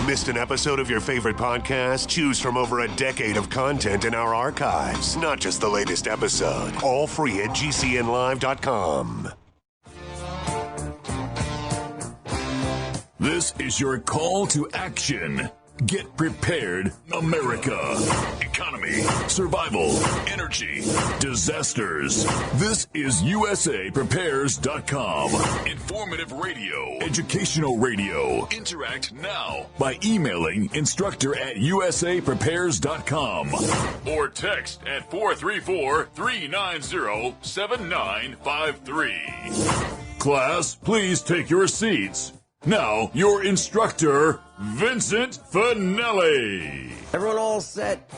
Missed an episode of your favorite podcast? Choose from over a decade of content in our archives, not just the latest episode. All free at GCNlive.com. This is your call to action. Get prepared, America. Economy, survival, energy, disasters. This is USAPrepares.com. Informative radio, educational radio. Interact now by emailing instructor@USAPrepares.com or text at 434-390-7953. Class, please take your seats. Now, your instructor, Vincent Finelli. Everyone all set,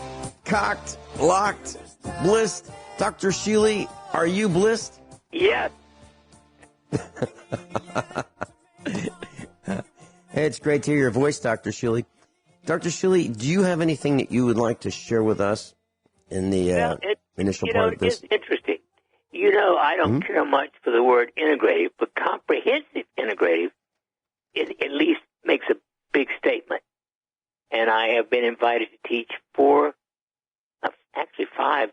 cocked, locked, blissed. Dr. Shealy, are you blissed? Yes. Hey, it's great to hear your voice, Dr. Shealy. Dr. Shealy, do you have anything that you would like to share with us in the initial part of this? It's interesting. I don't care much for the word integrative, but comprehensive integrative it at least makes a big statement. And I have been invited to teach 5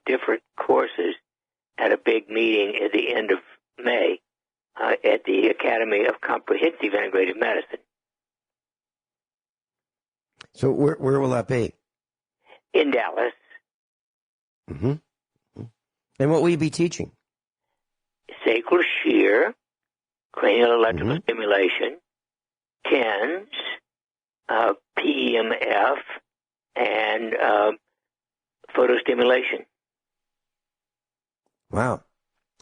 different courses at a big meeting at the end of May at the Academy of Comprehensive Integrative Medicine. So where will that be? In Dallas. Mm-hmm. And what will you be teaching? Sacral shear, cranial electrical stimulation, TENS, PEMF, and photostimulation. Wow.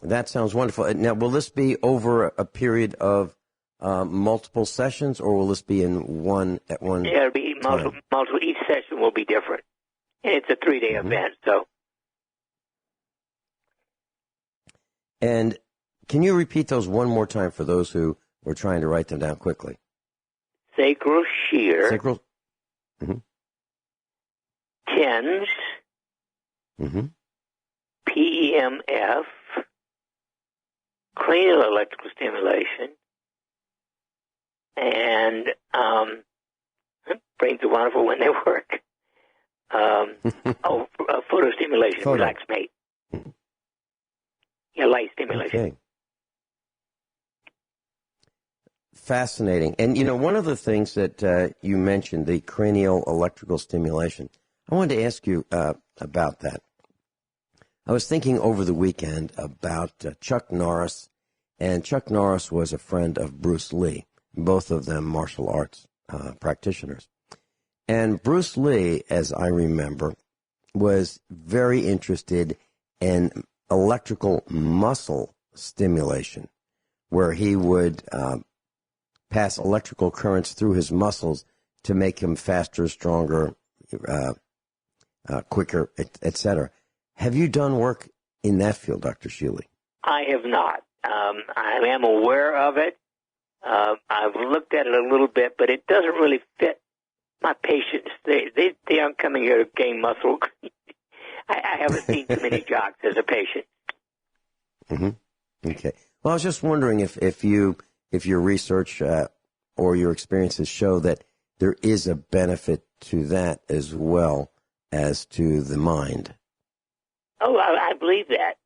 That sounds wonderful. Now, will this be over a period of multiple sessions, or will this be in one at one time? It'll be multiple. Each session will be different. And it's a 3-day event, so. And can you repeat those one more time for those who were trying to write them down quickly? Sacral shear. Sacral. TENS. PEMF. Cranial electrical stimulation. And brains are wonderful when they work. Photostimulation, relax mate. Yeah, light stimulation. Okay. Fascinating. And, one of the things that you mentioned, the cranial electrical stimulation, I wanted to ask you about that. I was thinking over the weekend about Chuck Norris, and Chuck Norris was a friend of Bruce Lee, both of them martial arts practitioners. And Bruce Lee, as I remember, was very interested in electrical muscle stimulation, where he would pass electrical currents through his muscles to make him faster, stronger, quicker, etc. Have you done work in that field, Dr. Shealy? I have not. I am aware of it. I've looked at it a little bit, but it doesn't really fit my patients. They aren't coming here to gain muscle. I haven't seen too many jocks as a patient. Okay. Well, I was just wondering if your research or your experiences show that there is a benefit to that as well as to the mind. Oh, I believe that.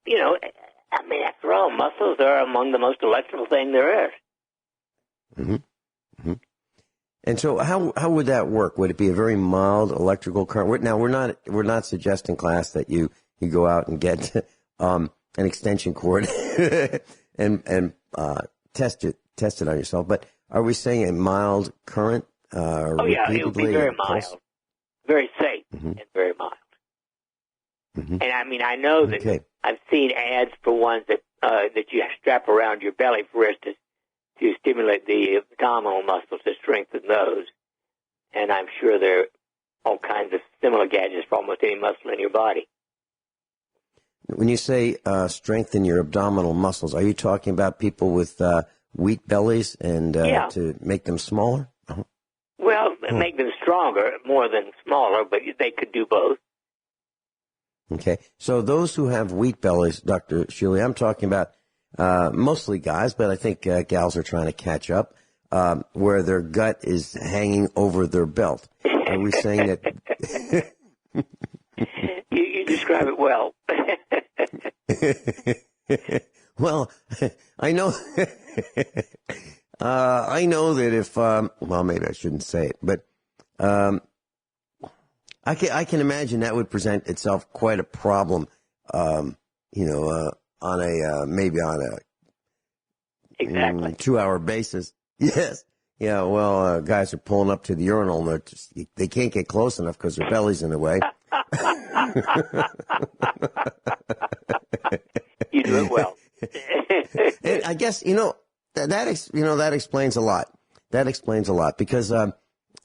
After all, muscles are among the most electrical thing there is. And so, how would that work? Would it be a very mild electrical current? Now, we're not suggesting, class, that you go out and get an extension cord and test it on yourself. But are we saying a mild current? Oh yeah, it would be very mild, very safe, and very mild. And I know that I've seen ads for ones that you strap around your belly for instance to stimulate the abdominal muscles to strengthen those. And I'm sure there are all kinds of similar gadgets for almost any muscle in your body. When you say strengthen your abdominal muscles, are you talking about people with wheat bellies and to make them smaller? Well, make them stronger more than smaller, but they could do both. Okay. So those who have wheat bellies, Dr. Shealy, I'm talking about mostly guys, but I think gals are trying to catch up. where their gut is hanging over their belt. Are we saying that? You describe it well. Well, I know. I know that if well, maybe I shouldn't say it, but I can imagine that would present itself quite a problem. On a maybe on a exactly 2-hour basis. Yes. Yeah. Well, guys are pulling up to the urinal and they can't get close enough because their belly's in the way. You do it well. And I guess that explains a lot. That explains a lot because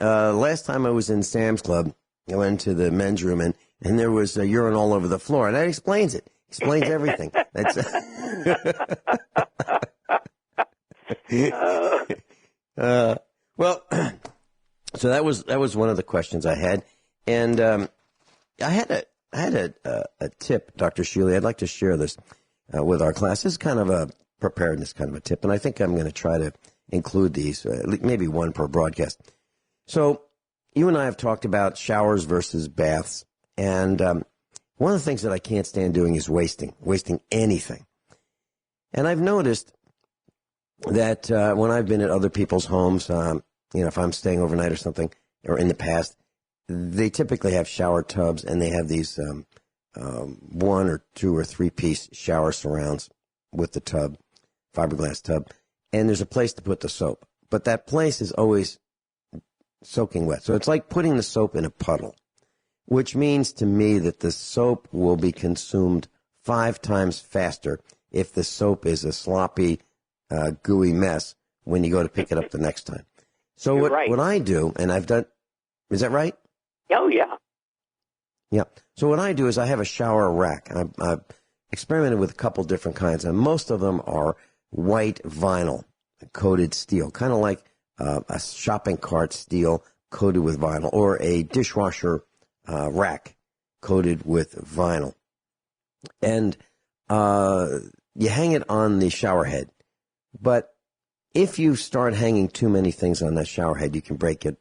last time I was in Sam's Club, I went to the men's room and there was a urine all over the floor, and that explains it. Explains everything. That's well. So that was one of the questions I had, and I had a tip, Dr. Shealy. I'd like to share this with our class. This is kind of a preparedness kind of a tip, and I think I'm going to try to include these, maybe one per broadcast. So you and I have talked about showers versus baths, and one of the things that I can't stand doing is wasting anything. And I've noticed that when I've been at other people's homes, if I'm staying overnight or something, or in the past, they typically have shower tubs, and they have these 1 or 2 or 3 piece shower surrounds with the tub, fiberglass tub, and there's a place to put the soap. But that place is always soaking wet. So it's like putting the soap in a puddle, which means to me that the soap will be consumed 5 times faster if the soap is a sloppy, gooey mess when you go to pick it up the next time. So what I do, and I've done, is that right? Oh, yeah. Yeah. So what I do is I have a shower rack. I've experimented with a couple different kinds, and most of them are white vinyl coated steel, kind of like a shopping cart steel coated with vinyl, or a dishwasher rack coated with vinyl. And you hang it on the shower head. But if you start hanging too many things on that shower head, you can break the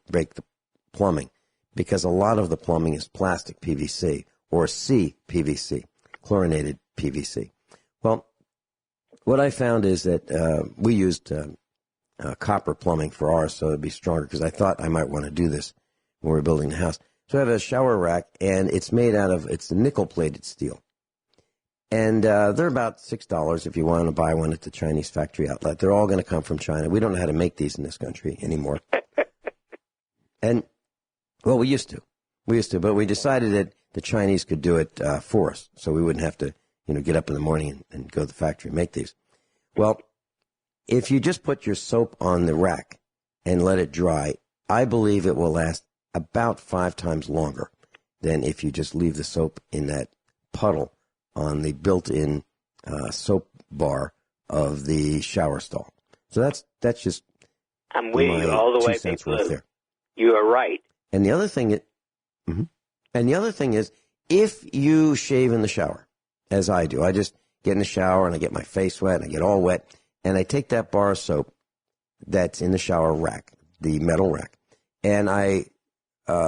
plumbing, because a lot of the plumbing is plastic PVC or CPVC, chlorinated PVC. Well, what I found is that we used copper plumbing for ours, so it'd be stronger, because I thought I might want to do this when we were building the house. So I have a shower rack, and it's made it's nickel-plated steel. And they're about $6 if you want to buy one at the Chinese factory outlet. They're all going to come from China. We don't know how to make these in this country anymore. And, well, we used to, but we decided that the Chinese could do it for us, so we wouldn't have to, get up in the morning and go to the factory and make these. Well, if you just put your soap on the rack and let it dry, I believe it will last about 5 times longer than if you just leave the soap in that puddle on the built-in soap bar of the shower stall. So that's just I'm with you all the way, because you are right. And the other thing is, if you shave in the shower, as I do, I just get in the shower and I get my face wet and I get all wet, and I take that bar of soap that's in the shower rack, the metal rack, and I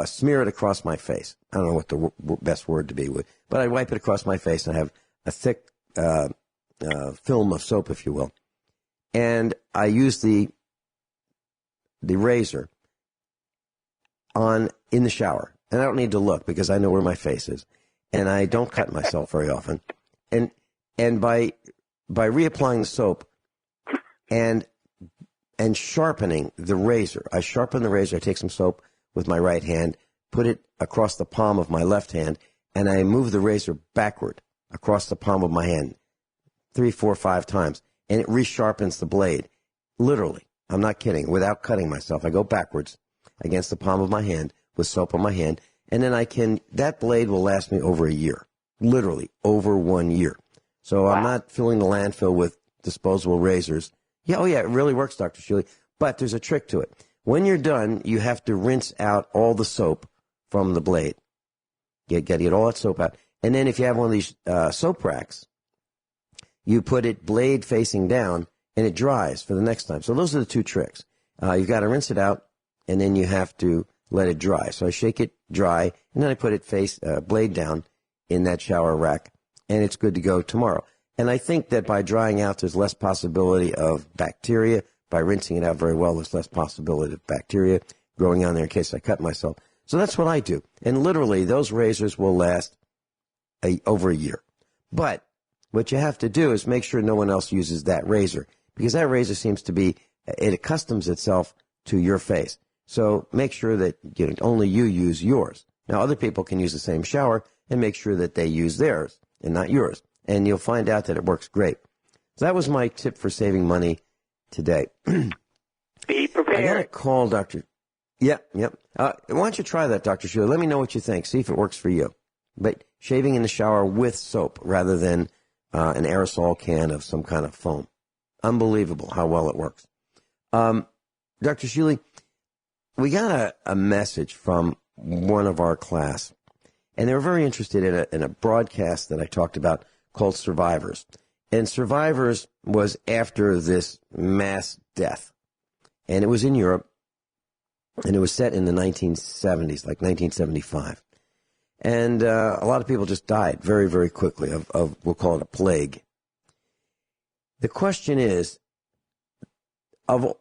smear it across my face. I don't know what the best word to be with, but I wipe it across my face, and I have a thick film of soap, if you will. And I use the razor in the shower. And I don't need to look, because I know where my face is. And I don't cut myself very often. And by reapplying the soap and sharpening the razor, I sharpen the razor, I take some soap with my right hand, put it across the palm of my left hand, and I move the razor backward across the palm of my hand 3, 4, 5 times, and it resharpens the blade. Literally, I'm not kidding, without cutting myself. I go backwards against the palm of my hand with soap on my hand, and then that blade will last me over a year, literally over 1 year. So wow. I'm not filling the landfill with disposable razors. Yeah, oh yeah, it really works, Dr. Shealy, but there's a trick to it. When you're done, you have to rinse out all the soap from the blade. You got to get all that soap out. And then if you have one of these soap racks, you put it blade facing down, and it dries for the next time. So those are the 2 tricks. You've got to rinse it out, and then you have to let it dry. So I shake it dry, and then I put it blade down in that shower rack, and it's good to go tomorrow. And I think that by drying out, there's less possibility of bacteria. By rinsing it out very well, there's less possibility of bacteria growing on there in case I cut myself. So that's what I do. And literally, those razors will last over a year. But what you have to do is make sure no one else uses that razor, because that razor seems to be, it accustoms itself to your face. So make sure that only you use yours. Now, other people can use the same shower and make sure that they use theirs and not yours. And you'll find out that it works great. So that was my tip for saving money today. Be prepared. I got a call, Dr. Yep. Why don't you try that, Dr. Shealy? Let me know what you think. See if it works for you. But shaving in the shower with soap rather than an aerosol can of some kind of foam. Unbelievable how well it works. Dr. Shealy, we got a message from one of our class, and they were very interested in a broadcast that I talked about called Survivors. And Survivors was after this mass death. And it was in Europe, and it was set in the 1970s, like 1975. And a lot of people just died very, very quickly of we'll call it a plague. The question is,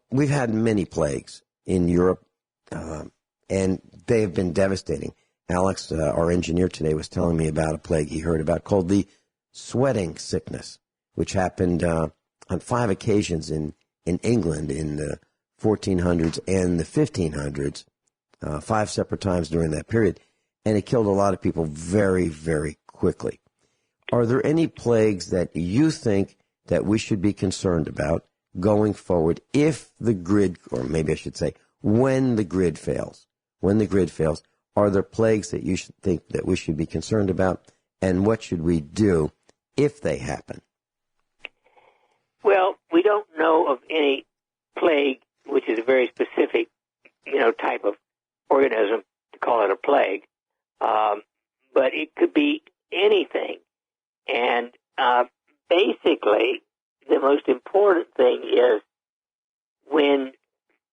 we've had many plagues in Europe, and they have been devastating. Alex, our engineer today, was telling me about a plague he heard about called the sweating sickness, which happened on 5 occasions in England in the 1400s and the 1500s, 5 separate times during that period, and it killed a lot of people very, very quickly. Are there any plagues that you think that we should be concerned about going forward if the grid, or maybe I should say, when the grid fails? When the grid fails, are there plagues that you should think that we should be concerned about, and what should we do if they happen? Well, we don't know of any plague, which is a very specific, type of organism to call it a plague. But it could be anything. And basically, the most important thing is when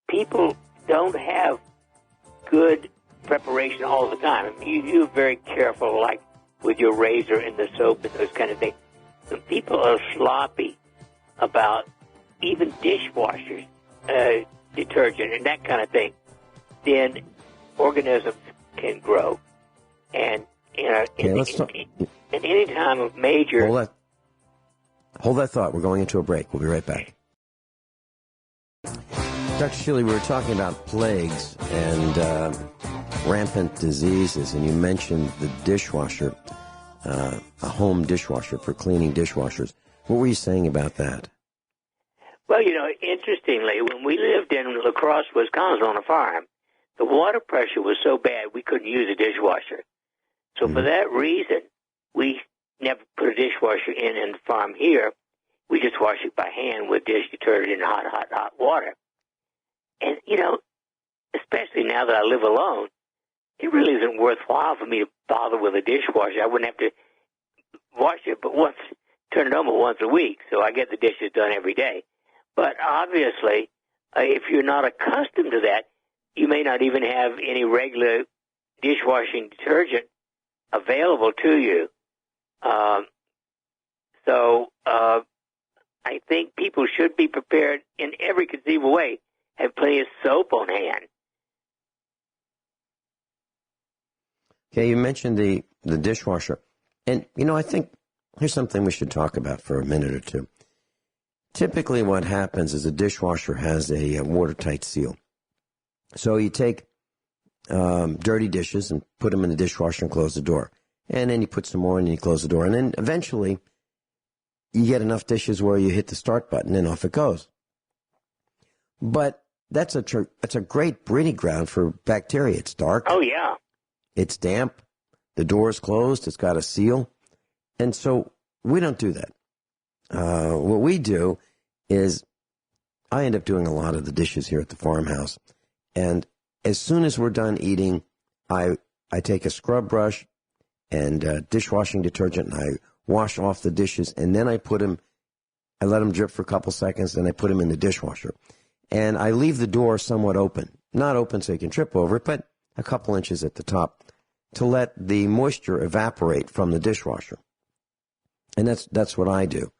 people don't have good preparation all the time. I mean, you're very careful, like with your razor and the soap and those kind of things. When people are sloppy about even dishwashers, detergent and that kind of thing, then organisms can grow. And in any time of major... Hold that thought. We're going into a break. We'll be right back. Dr. Shealy, we were talking about plagues and rampant diseases, and you mentioned the dishwasher, a home dishwasher for cleaning dishwashers. What were you saying about that? Well, interestingly, when we lived in La Crosse, Wisconsin on a farm, the water pressure was so bad we couldn't use a dishwasher. So for that reason, we never put a dishwasher in the farm here. We just wash it by hand with dish detergent and hot water. And, especially now that I live alone, it really isn't worthwhile for me to bother with a dishwasher. I wouldn't have to wash it turn it on but once a week, so I get the dishes done every day. But obviously, if you're not accustomed to that, you may not even have any regular dishwashing detergent available to you. So I think people should be prepared in every conceivable way. Have plenty of soap on hand. Okay, you mentioned the dishwasher. And, I think here's something we should talk about for a minute or two. Typically what happens is a dishwasher has a watertight seal. So you take dirty dishes and put them in the dishwasher and close the door. And then you put some more in and you close the door. And then eventually you get enough dishes where you hit the start button and off it goes. But that's a great breeding ground for bacteria. It's dark. Oh, yeah. It's damp. The door is closed. It's got a seal. And so we don't do that. What we do is I end up doing a lot of the dishes here at the farmhouse. And as soon as we're done eating, I take a scrub brush and dishwashing detergent, and I wash off the dishes, and then I let them drip for a couple seconds, and I put them in the dishwasher. and I leave the door somewhat open. Not open so you can trip over it, but a couple inches at the top to let the moisture evaporate from the dishwasher. And that's what I do.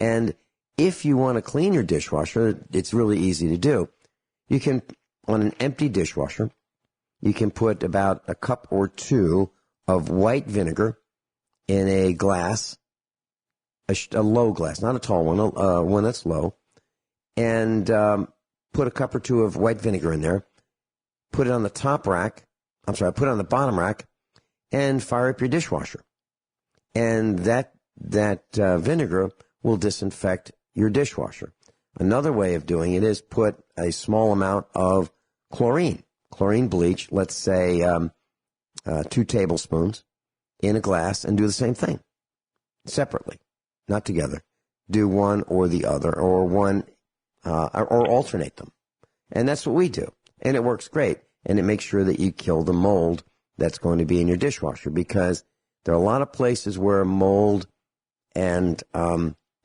And if you want to clean your dishwasher, it's really easy to do. You can, on an empty dishwasher, you can put about a cup or two of white vinegar in a glass, a low glass, not a tall one, one that's low, and put a cup or two of white vinegar in there, put it on the top rack, put it on the bottom rack, and fire up your dishwasher. And that vinegar will disinfect your dishwasher. Another way of doing it is put a small amount of chlorine bleach, let's say 2 tablespoons, in a glass, and do the same thing separately, not together. Do one or the other, or one, or alternate them. And that's what we do. And it works great. And it makes sure that you kill the mold that's going to be in your dishwasher, because there are a lot of places where mold and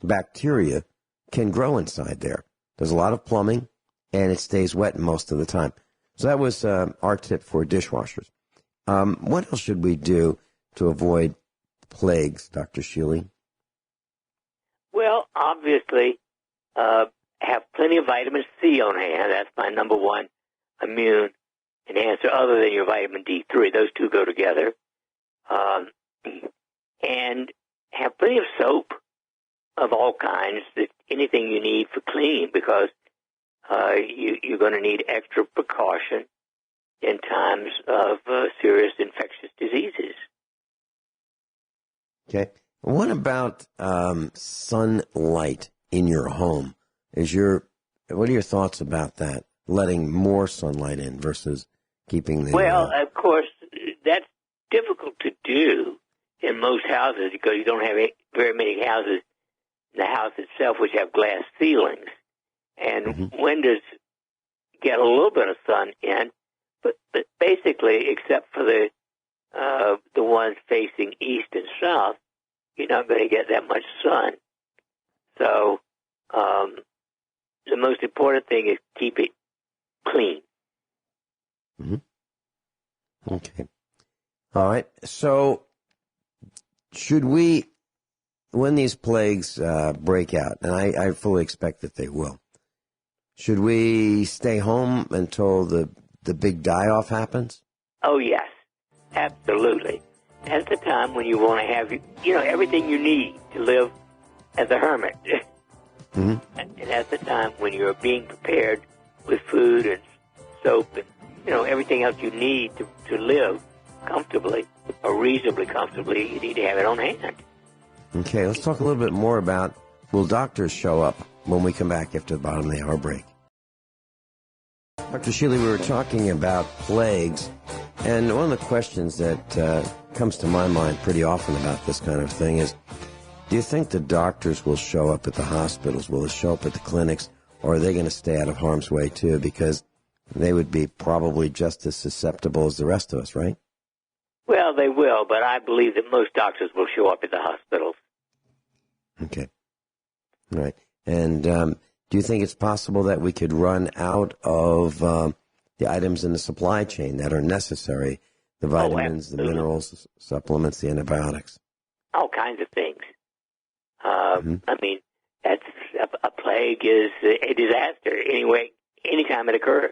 bacteria can grow inside there. There's a lot of plumbing, and it stays wet most of the time. So that was our tip for dishwashers. What else should we do to avoid plagues, Dr. Shealy? Well, obviously, have plenty of vitamin C on hand. That's my number one immune enhancer, other than your vitamin D3. Those two go together. And have plenty of soap of all kinds, anything you need for cleaning, because you're going to need extra precaution in times of serious infectious diseases. Okay. What about sunlight in your home? What are your thoughts about that? Letting more sunlight in versus keeping the... Well, of course, that's difficult to do in most houses, because you don't have very many houses in the house itself which have glass ceilings. And windows get a little bit of sun in, but basically, except for the ones facing east and south, you're not going to get that much sun. So the most important thing is keep it clean. Mm-hmm. Okay. All right. So should we, when these plagues break out, and I fully expect that they will, should we stay home until the big die-off happens? Oh, yes. Absolutely. That's the time when you want to have, everything you need to live as a hermit. And that's the time when you're being prepared with food and soap and, everything else you need to live comfortably or reasonably comfortably. You need to have it on hand. Okay, let's talk a little bit more about, will doctors show up when we come back after the bottom of the hour break? Dr. Shealy, we were talking about plagues, and one of the questions that comes to my mind pretty often about this kind of thing is, do you think the doctors will show up at the hospitals, will they show up at the clinics, or are they going to stay out of harm's way too? Because they would be probably just as susceptible as the rest of us, right? Well, they will, but I believe that most doctors will show up at the hospitals. Okay. All right. And do you think it's possible that we could run out of the items in the supply chain that are necessary, the vitamins, the minerals, supplements, the antibiotics? All kinds of things. I mean, that's a plague is a disaster anyway, anytime it occurs.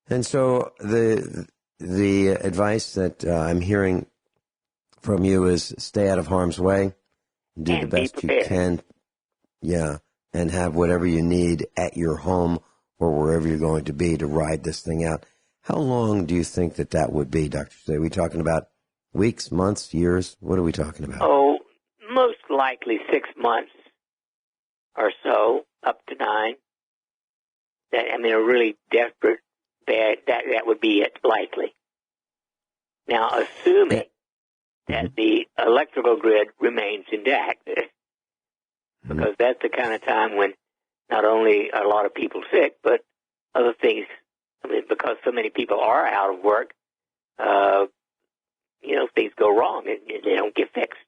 And so the advice that I'm hearing from you is stay out of harm's way, do the best you can, and have whatever you need at your home or wherever you're going to be to ride this thing out. How long do you think that would be, Dr. Say? Are we talking about weeks, months, years? What are we talking about? Oh, most likely 6 months or so, up to 9. A really desperate, bad, that would be it, likely. Now, assuming that the electrical grid remains intact, because that's the kind of time when not only are a lot of people sick, but other things, because so many people are out of work, things go wrong and they don't get fixed.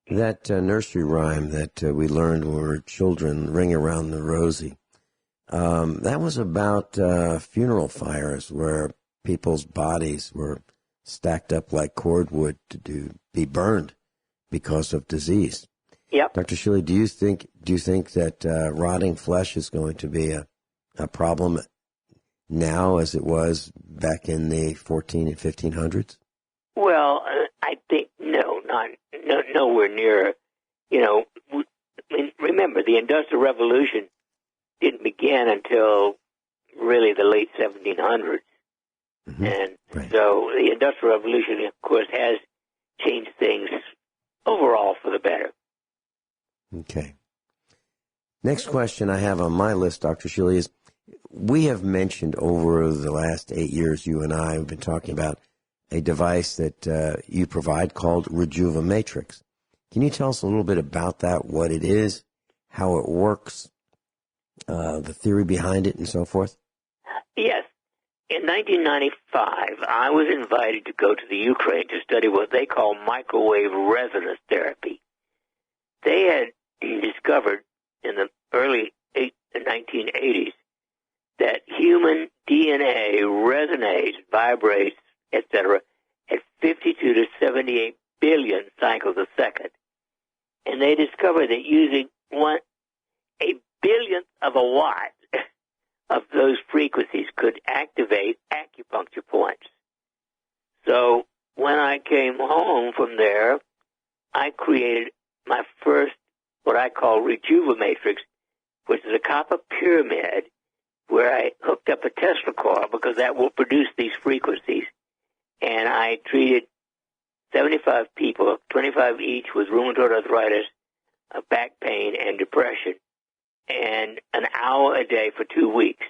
That nursery rhyme that we learned when we were children, Ring Around the Rosie, that was about funeral fires where people's bodies were stacked up like cordwood to be burned because of disease. Yep. Dr. Shealy, do you think that rotting flesh is going to be a problem now as it was back in the 14 and 1500s? Well, I think nowhere near. Remember, the Industrial Revolution didn't begin until really the late 1700s. Mm-hmm. And right. So the Industrial Revolution, of course, has changed things overall for the better. Okay. Next question I have on my list, Dr. Shealy, is we have mentioned over the last 8 years, you and I have been talking about a device that you provide called Rejuva-Matrix. Can you tell us a little bit about that, what it is, how it works, the theory behind it, and so forth? Yes. In 1995, I was invited to go to the Ukraine to study what they call microwave resonance therapy. They had discovered in the early 1980s that human DNA resonates, vibrates, etc., at 52 to 78 billion cycles a second. And they discovered that using a billionth of a watt of those frequencies could activate acupuncture points. So when I came home from there, I created my first, what I call Rejuva-Matrix, which is a copper pyramid where I hooked up a Tesla coil because that will produce these frequencies. And I treated 75 people, 25 each, with rheumatoid arthritis, back pain, and depression, and an hour a day for 2 weeks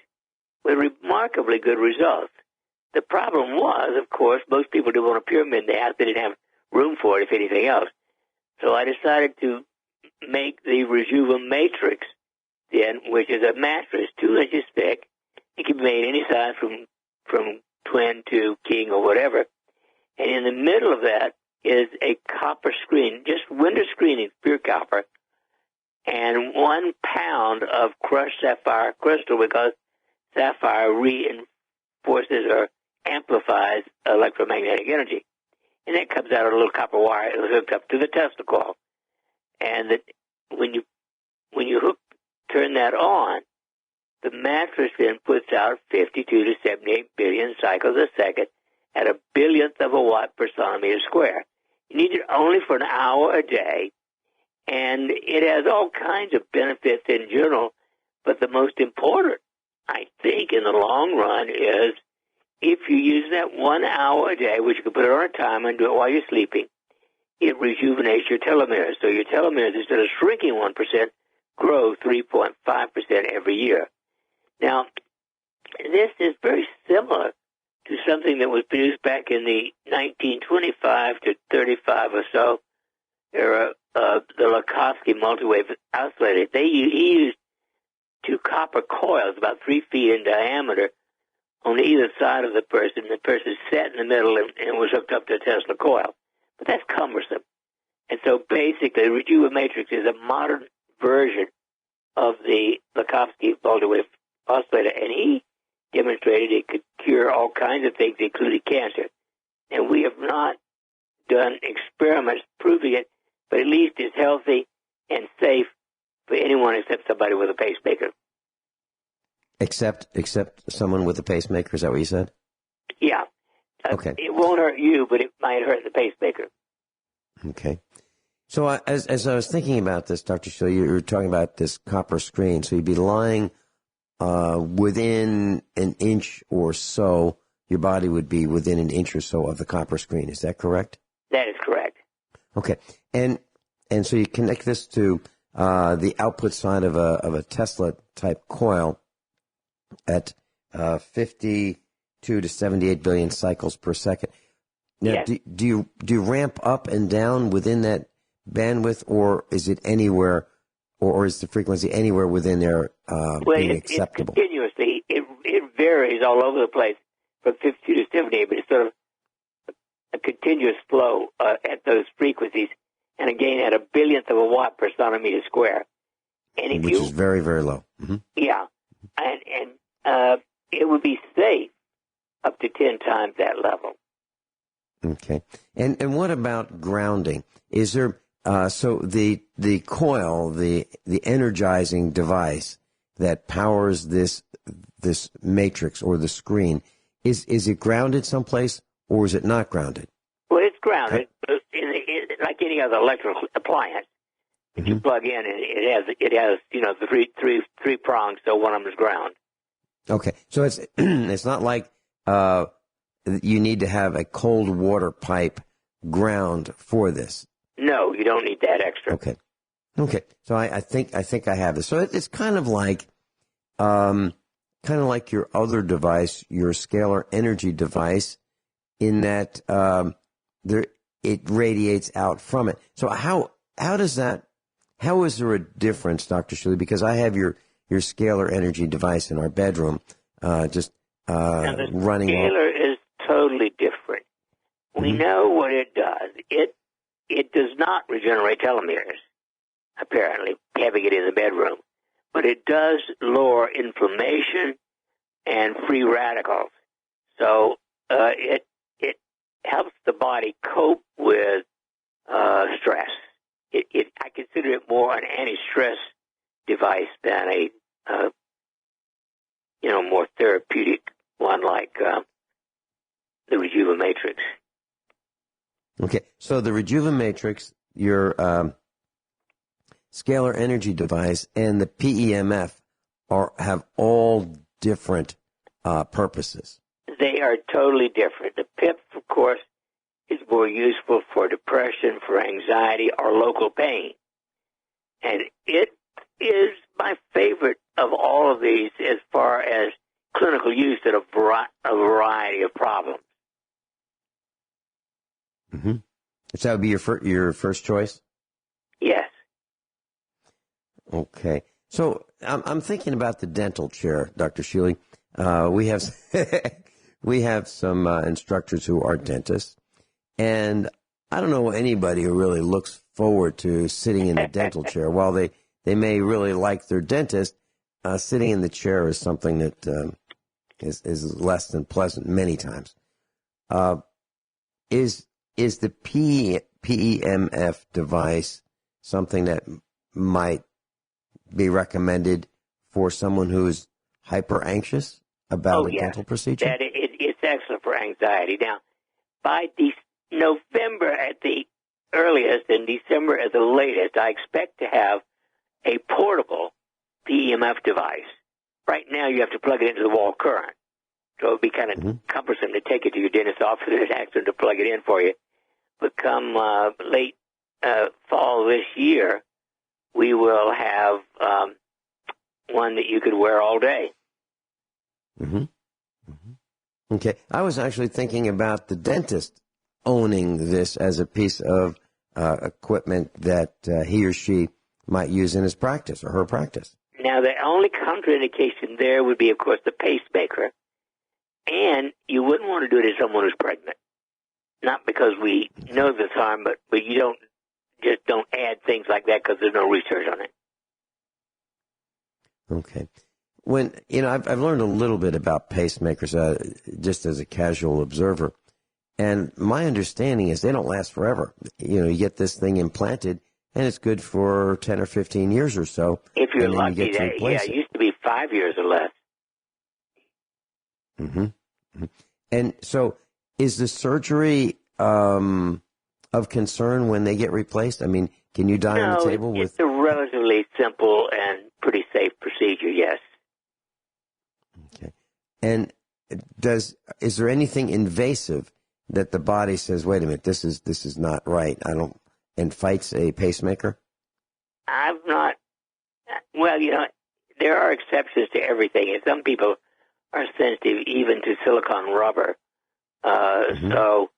with remarkably good results. The problem was, of course, most people didn't want a pyramid in the house. They didn't have room for it, if anything else. So I decided to make the Rejuva-Matrix, then, which is a mattress 2 inches thick. It can be made any size from twin to king or whatever. And in the middle of that is a copper screen, just window screening, pure copper, and 1 pound of crushed sapphire crystal, because sapphire reinforces or amplifies electromagnetic energy. And that comes out of a little copper wire that was hooked up to the Tesla coil. And when you turn that on, the mattress then puts out 52 to 78 billion cycles a second at a billionth of a watt per centimeter square. You need it only for an hour a day, and it has all kinds of benefits in general, but the most important, I think, in the long run is if you use that 1 hour a day, which you can put it on a timer and do it while you're sleeping, it rejuvenates your telomeres. So your telomeres, instead of shrinking 1%, grow 3.5% every year. Now, this is very similar to something that was produced back in the 1925 to 35 or so era, the Lakhovsky multi-wave oscillator. He used 2 copper coils about 3 feet in diameter on either side of the person. The person sat in the middle and was hooked up to a Tesla coil. But that's cumbersome. And so basically, Rejuva-Matrix is a modern version of the Lakhovsky multi-wave oscillator, and he demonstrated it could cure all kinds of things, including cancer. And we have not done experiments proving it, but at least it's healthy and safe for anyone except somebody with a pacemaker. Except someone with a pacemaker, is that what you said? Yeah. Okay. It won't hurt you, but it might hurt the pacemaker. Okay. So as I was thinking about this, Dr. Shealy, you were talking about this copper screen. So you'd be lying within an inch or so. Your body would be within an inch or so of the copper screen. Is that correct? That is correct. Okay. And so you connect this to the output side of a Tesla type coil at 52 to 78 billion cycles per second. Now, yes. do you ramp up and down within that bandwidth, or is it anywhere, or is the frequency anywhere within there being acceptable? It's continuously. It varies all over the place from 52 to 78, but it's sort of a continuous flow at those frequencies. and again at a billionth of a watt per centimeter square. And which is very, very low. Mm-hmm. Yeah, and it would be safe up to 10 times that level. Okay. And what about grounding? Is there so the coil, the energizing device that powers this matrix or the screen, is it grounded someplace or is it not grounded? Well, it's grounded, like any other electrical appliance. If you plug in, it has the three prongs, so one of them is ground. Okay, so it's not like you need to have a cold water pipe ground for this. No, you don't need that extra. Okay. So I think I have this. So it's kind of like your other device, your scalar energy device, in that it radiates out from it. So how does that? How is there a difference, Dr. Shealy? Because I have your scalar energy device in our bedroom, now the running. Scalar is totally different. We know what it does. It does not regenerate telomeres, apparently, having it in the bedroom. But it does lower inflammation and free radicals. So it helps the body cope with stress. I consider it more an anti-stress device than a more therapeutic one like the Rejuva-Matrix. Okay, so the Rejuva-Matrix, your scalar energy device, and the PEMF have all different purposes. They are totally different. The PIP, of course, is more useful for depression, for anxiety, or local pain. And it is my favorite of all of these as far as clinical use in a variety of problems. Mm-hmm. So that would be your first choice? Yes. Okay. So I'm thinking about the dental chair, Dr. Shealy. We have some instructors who are dentists, and I don't know anybody who really looks forward to sitting in the dental chair. While they may really like their dentist, sitting in the chair is something that is less than pleasant many times. Is the PEMF device something that might be recommended for someone who's hyper anxious about a dental procedure? It's excellent for anxiety. Now, by November at the earliest and December at the latest, I expect to have a portable PEMF device. Right now, you have to plug it into the wall current. So it would be kind of cumbersome to take it to your dentist's office and ask them to plug it in for you. But come late fall this year, we will have one that you could wear all day. Okay. I was actually thinking about the dentist owning this as a piece of equipment that he or she might use in his practice or her practice. Now, the only contraindication there would be, of course, the pacemaker. And you wouldn't want to do it as someone who's pregnant. Not because we know this harm, but you don't add things like that because there's no research on it. Okay. When, I've learned a little bit about pacemakers just as a casual observer. And my understanding is they don't last forever. You get this thing implanted, and it's good for 10 or 15 years or so. If you're lucky, you get to replace it used to be 5 years or less. And so is the surgery of concern when they get replaced? I mean, can you die on the table with... it's a relatively simple and pretty safe procedure, yes. Okay. And is there anything invasive that the body says, wait a minute, this is not right, and fights a pacemaker? I've not... Well, there are exceptions to everything, and some people are sensitive even to silicone rubber. So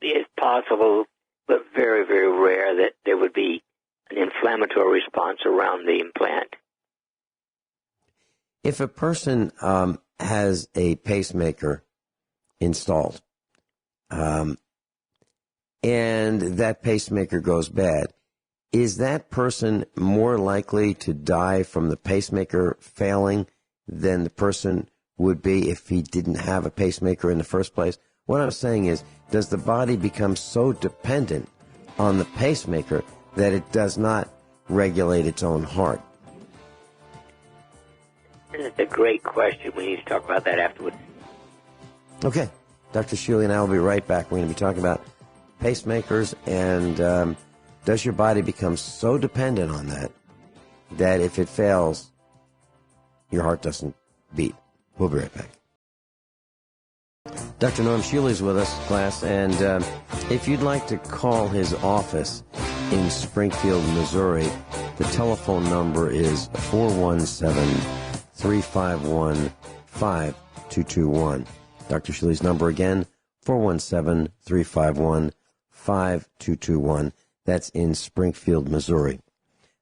it's possible, but very, very rare, that there would be an inflammatory response around the implant. If a person has a pacemaker installed, and that pacemaker goes bad, is that person more likely to die from the pacemaker failing than the person would be if he didn't have a pacemaker in the first place? What I'm saying is, does the body become so dependent on the pacemaker that it does not regulate its own heart? That's a great question. We need to talk about that afterwards. Okay. Dr. Shealy and I will be right back. We're going to be talking about pacemakers and does your body become so dependent on that if it fails, your heart doesn't beat? We'll be right back. Dr. Norm Shealy is with us, class, and if you'd like to call his office in Springfield, Missouri, the telephone number is 417-351-5221. Dr. Shealy's number again, 417-351-5221. That's in Springfield, Missouri.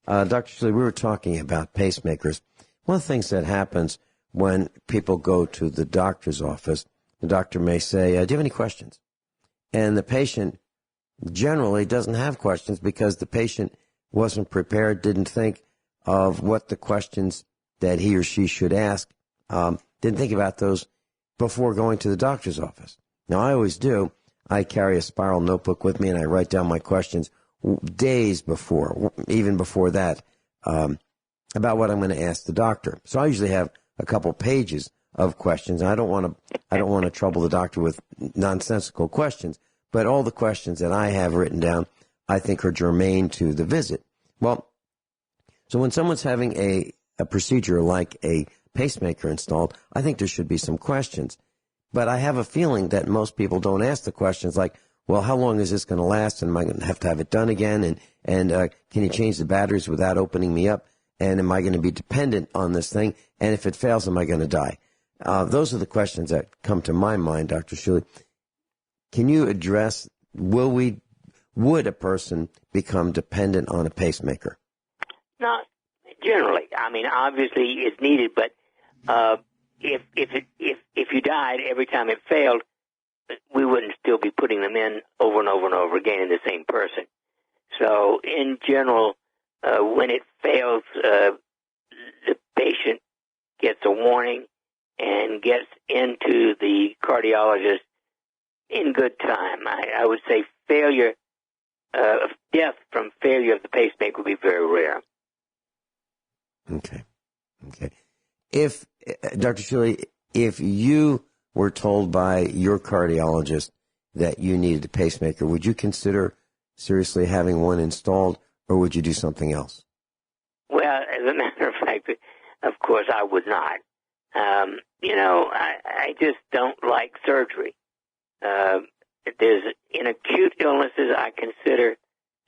Dr. Shealy, we were talking about pacemakers. One of the things that happens when people go to the doctor's office, the doctor may say, do you have any questions? And the patient generally doesn't have questions because the patient wasn't prepared, didn't think of what the questions that he or she should ask, didn't think about those before going to the doctor's office. Now, I always do. I carry a spiral notebook with me, and I write down my questions days before, even before that, about what I'm going to ask the doctor. So I usually have a couple pages of questions. I don't want to trouble the doctor with nonsensical questions, but all the questions that I have written down, I think are germane to the visit. Well, so when someone's having a procedure like a pacemaker installed, I think there should be some questions. But I have a feeling that most people don't ask the questions like, well, how long is this going to last? And am I going to have it done again? And can you change the batteries without opening me up? And am I going to be dependent on this thing? And if it fails, am I going to die? Those are the questions that come to my mind, Dr. Shealy. Can you address, would a person become dependent on a pacemaker? Not generally. I mean, obviously it's needed, but if you died every time it failed, we wouldn't still be putting them in over and over and over again in the same person. So in general, when it fails, the patient gets a warning and gets into the cardiologist in good time. I would say death from failure of the pacemaker would be very rare. Okay. If, Dr. Shealy, if you were told by your cardiologist that you needed a pacemaker, would you consider seriously having one installed, or would you do something else? Well, as a matter of fact, of course I would not. I just don't like surgery. In acute illnesses, I consider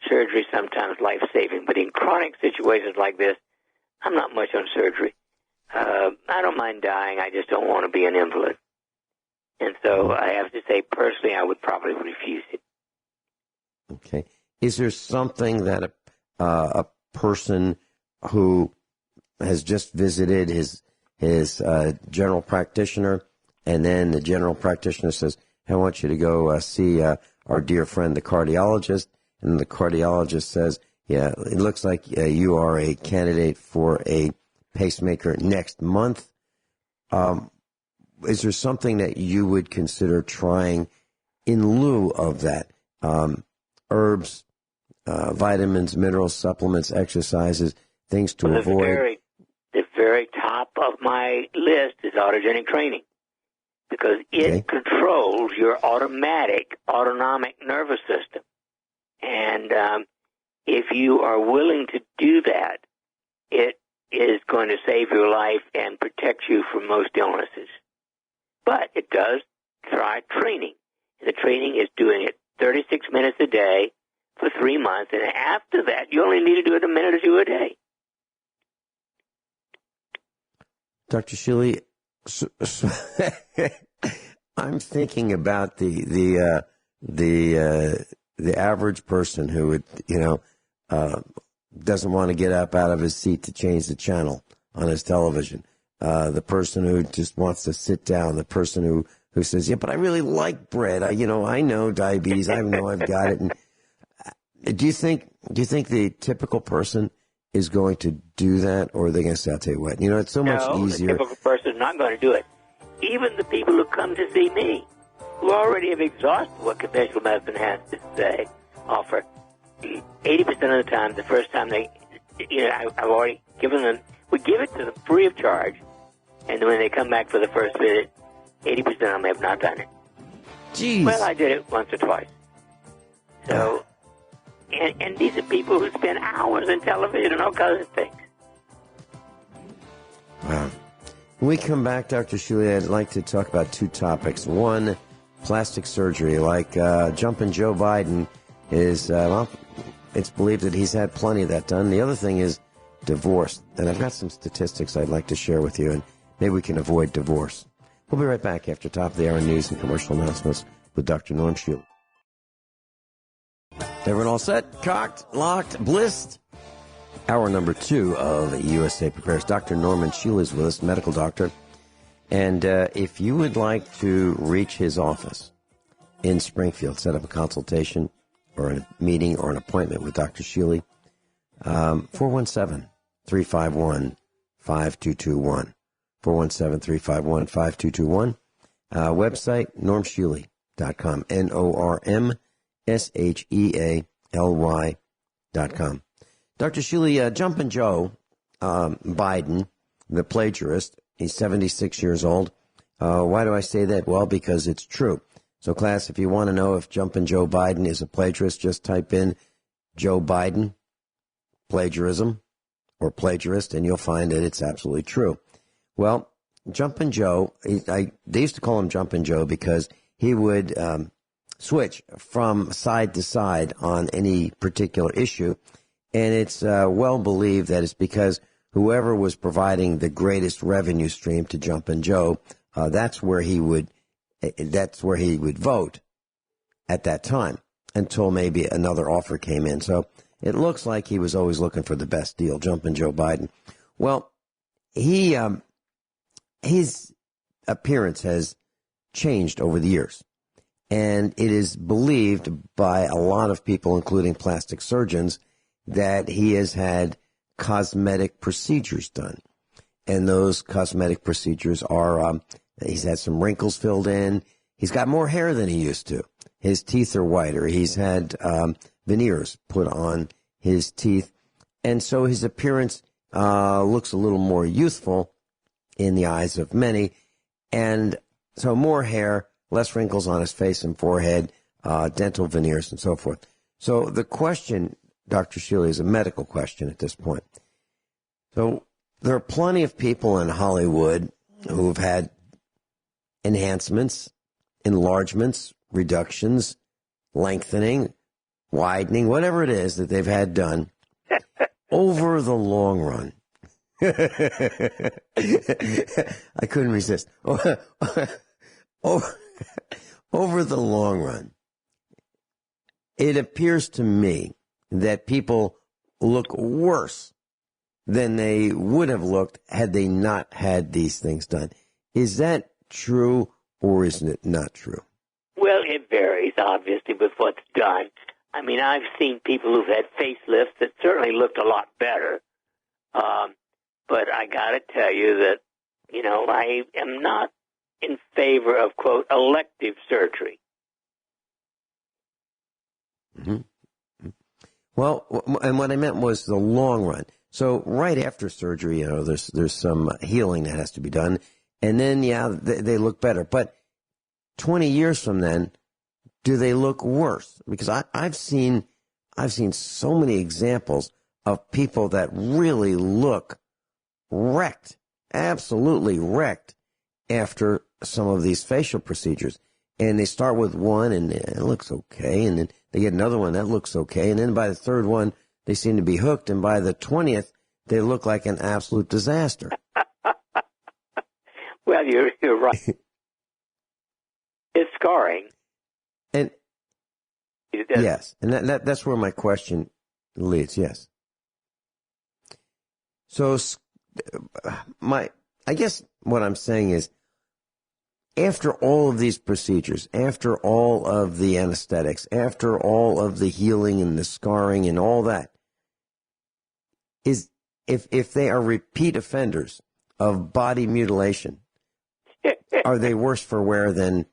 surgery sometimes life-saving, but in chronic situations like this, I'm not much on surgery. I don't mind dying. I just don't want to be an invalid. And so I have to say, personally, I would probably refuse it. Okay. Is there something that a person who has just visited his general practitioner, and then the general practitioner says, I want you to go see our dear friend, the cardiologist, and the cardiologist says, yeah, it looks like you are a candidate for a pacemaker next month. Is there something that you would consider trying in lieu of that? Herbs, vitamins, minerals, supplements, exercises, things to avoid? The very top of my list is autogenic training, because it controls your autonomic nervous system. And if you are willing to do that, it is going to save your life and protect you from most illnesses. But it does try training. The training is doing it 36 minutes a day for 3 months, and after that, you only need to do it a minute or two a day. Dr. Shealy, I'm thinking about the average person who would, doesn't want to get up out of his seat to change the channel on his television. The person who just wants to sit down, the person who who says, yeah, but I really like bread. I know diabetes. I know I've got it. And do you think the typical person is going to do that, or are they going to say, I'll tell you what, it's so much easier. The typical person is not going to do it. Even the people who come to see me, who already have exhausted what conventional medicine has to offer, 80% of the time, the first time I've already given them, we give it to them free of charge, and when they come back for the first visit, 80% of them have not done it. Jeez. Well, I did it once or twice. So, and these are people who spend hours in television and all kinds of things. Wow. When we come back, Dr. Shealy, I'd like to talk about two topics. One, plastic surgery. Like Jumpin' Joe Biden is, it's believed that he's had plenty of that done. The other thing is divorce. And I've got some statistics I'd like to share with you, and maybe we can avoid divorce. We'll be right back after top of the hour news and commercial announcements with Dr. Norm Shealy. Everyone all set? Cocked, locked, blissed? Hour number 2 of USA Prepares. Dr. Norman Shealy is with us, medical doctor. And if you would like to reach his office in Springfield, set up a consultation or a meeting or an appointment with Dr. Shealy, 417-351-5221. 417-351-5221. Website, normshealy.com. NORMSHEALY.com. Dr. Shealy, Jumpin' Joe Biden, the plagiarist, he's 76 years old. Why do I say that? Well, because it's true. So, class, if you want to know if Jumpin' Joe Biden is a plagiarist, just type in Joe Biden, plagiarism, or plagiarist, and you'll find that it's absolutely true. Well, Jumpin' Joe, they used to call him Jumpin' Joe because he would switch from side to side on any particular issue. And it's well believed that it's because whoever was providing the greatest revenue stream to Jumpin' Joe, that's where he would vote at that time until maybe another offer came in. So it looks like he was always looking for the best deal, Jumpin' Joe Biden. Well, his appearance has changed over the years. And it is believed by a lot of people, including plastic surgeons, that he has had cosmetic procedures done. And those cosmetic procedures are, he's had some wrinkles filled in. He's got more hair than he used to. His teeth are whiter. He's had veneers put on his teeth. And so his appearance looks a little more youthful in the eyes of many. And so more hair, less wrinkles on his face and forehead, dental veneers and so forth. So the question, Dr. Shealy, is a medical question at this point. So there are plenty of people in Hollywood who have had enhancements, enlargements, reductions, lengthening, widening, whatever it is that they've had done over the long run. I couldn't resist. Over the long run, it appears to me that people look worse than they would have looked had they not had these things done. Is that true, or is it not true? Well, it varies, obviously, with what's done. I mean, I've seen people who've had facelifts that certainly looked a lot better. But I got to tell you that, I am not in favor of, quote, elective surgery. Mm-hmm. Well, and what I meant was the long run. So right after surgery, there's some healing that has to be done. And then, they look better. But 20 years from then, do they look worse? Because I've seen so many examples of people that really look wrecked, absolutely wrecked after some of these facial procedures. And they start with one and it looks okay. And then they get another one that looks okay. And then by the third one, they seem to be hooked. And by the 20th, they look like an absolute disaster. Well, you're right. It's scarring. And yes, and that's where my question leads. Yes. So I guess what I'm saying is, after all of these procedures, after all of the anesthetics, after all of the healing and the scarring and all that, is if they are repeat offenders of body mutilation, are they worse for wear than?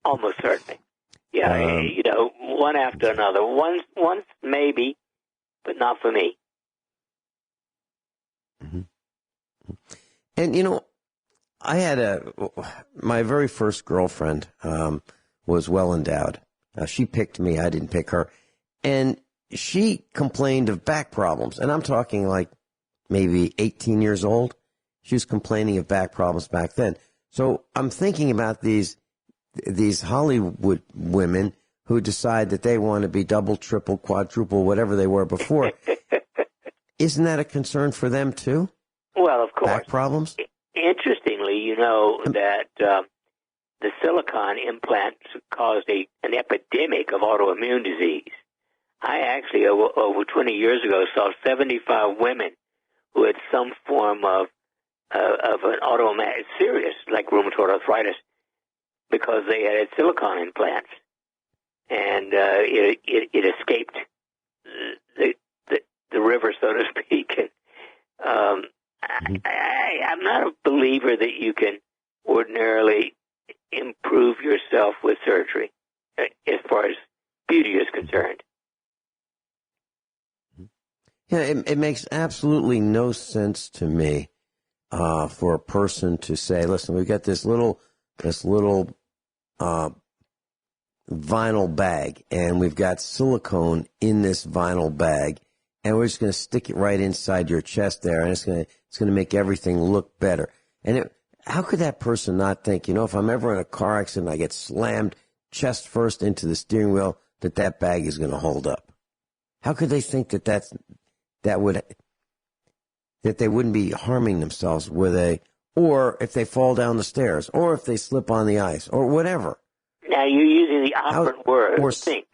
Almost certainly. Yeah, one after another. Once maybe, but not for me. Mm-hmm. And, I had my very first girlfriend was well endowed. She picked me. I didn't pick her. And she complained of back problems. And I'm talking like maybe 18 years old. She was complaining of back problems back then. So I'm thinking about these Hollywood women who decide that they want to be double, triple, quadruple, whatever they were before. Isn't that a concern for them too? Well, of course. Back problems? Interestingly, you know that the silicone implants caused an epidemic of autoimmune disease. I actually, over 20 years ago, saw 75 women who had some form of an autoimmune, serious, like rheumatoid arthritis, because they had silicone implants, and it escaped the river, so to speak. And I'm not a believer that you can ordinarily improve yourself with surgery, as far as beauty is concerned. Yeah, it makes absolutely no sense to me for a person to say, "Listen, we've got this little vinyl bag, and we've got silicone in this vinyl bag, and we're just going to stick it right inside your chest there, and it's going to make everything look better." And how could that person not think, if I'm ever in a car accident, I get slammed chest first into the steering wheel, that bag is going to hold up? How could they think that they wouldn't be harming themselves or if they fall down the stairs, or if they slip on the ice, or whatever? Now you're using the operant word, think.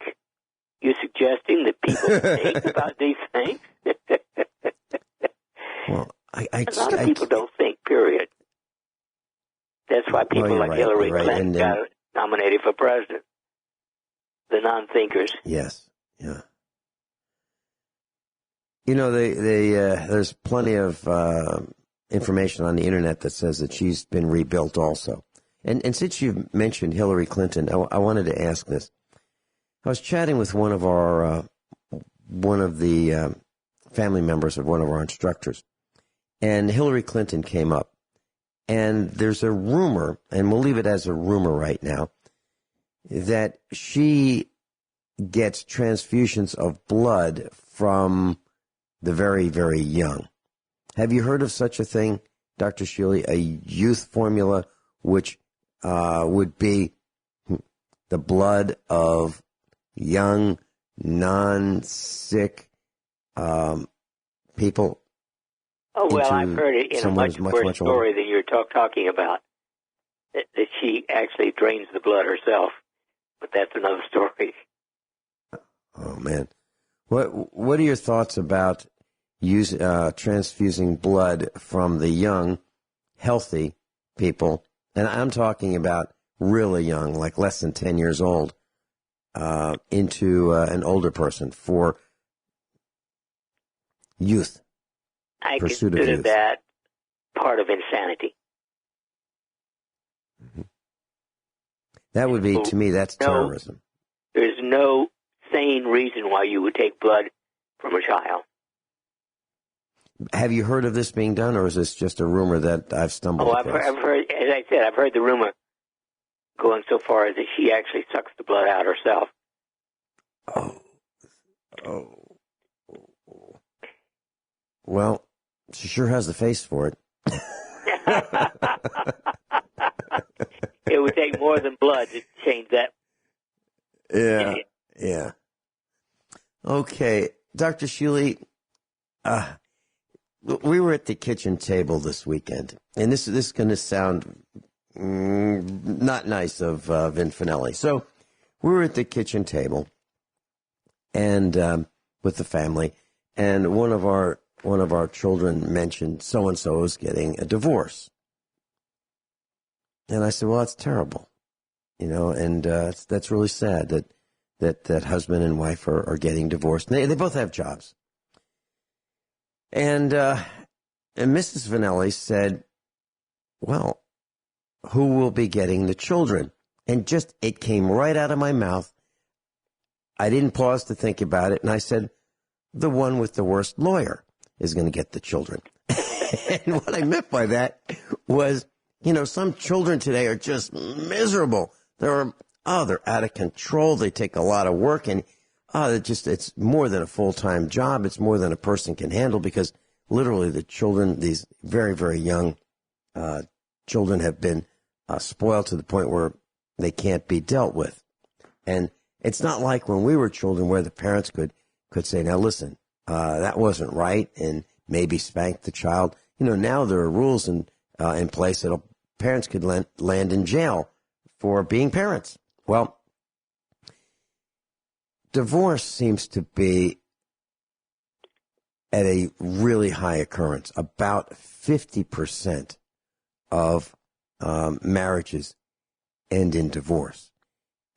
You're suggesting that people think about these things? Well, a lot of people don't think, period. That's why people like Hillary Clinton got nominated for president. The non-thinkers. Yes, yeah. There's plenty of information on the internet that says that she's been rebuilt also. And since you've mentioned Hillary Clinton, I wanted to ask this. I was chatting with one of the family members of one of our instructors, and Hillary Clinton came up. And there's a rumor, and we'll leave it as a rumor right now, that she gets transfusions of blood from the very, very young. Have you heard of such a thing, Dr. Shealy, a youth formula which would be the blood of young, non-sick people? Oh, well, I've heard it in a much worse story than you're talking about, that she actually drains the blood herself. But that's another story. Oh, man. What are your thoughts about transfusing blood from the young, healthy people, and I'm talking about really young, like less than 10 years old, into an older person for youth? I consider that part of insanity. Mm-hmm. That would be, to me, that's terrorism. There's no sane reason why you would take blood from a child. Have you heard of this being done, or is this just a rumor that I've stumbled across? I've heard, as I said, I've heard the rumor going so far as that she actually sucks the blood out herself. Oh. Well, she sure has the face for it. It would take more than blood to change that. Yeah. Okay, Dr. Shealy, we were at the kitchen table this weekend, and this is going to sound not nice of Vin Finelli. So we were at the kitchen table, and with the family, and one of our children mentioned so and so is getting a divorce, And I said, well, that's terrible, and that's really sad that husband and wife are getting divorced. They both have jobs. And Mrs. Finelli said, well, who will be getting the children? And just, it came right out of my mouth. I didn't pause to think about it. And I said, the one with the worst lawyer is going to get the children. And what I meant by that was, some children today are just miserable. They're out of control. They take a lot of work, and it's more than a full-time job. It's more than a person can handle, because literally the children, these very, very young children, have been spoiled to the point where they can't be dealt with. And it's not like when we were children where the parents could say, now listen, that wasn't right, and maybe spank the child. Now there are rules in place that parents could land in jail for being parents. Well, divorce seems to be at a really high occurrence. About 50% of marriages end in divorce.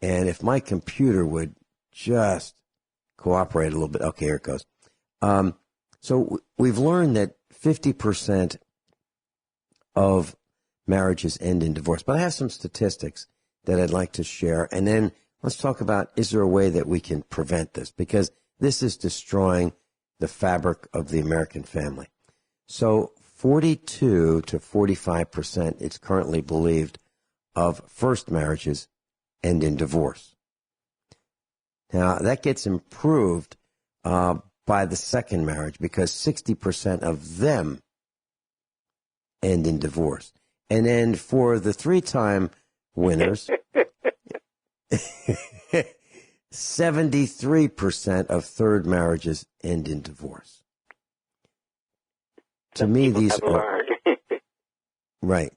And if my computer would just cooperate a little bit. Okay, here it goes. So we've learned that 50% of marriages end in divorce. But I have some statistics that I'd like to share. And then let's talk about, is there a way that we can prevent this? Because this is destroying the fabric of the American family. So 42 to 45%, it's currently believed, of first marriages end in divorce. Now, that gets improved by the second marriage, because 60% of them end in divorce. And then for the three-time winners, 73% of third marriages end in divorce. To me, these are... Right.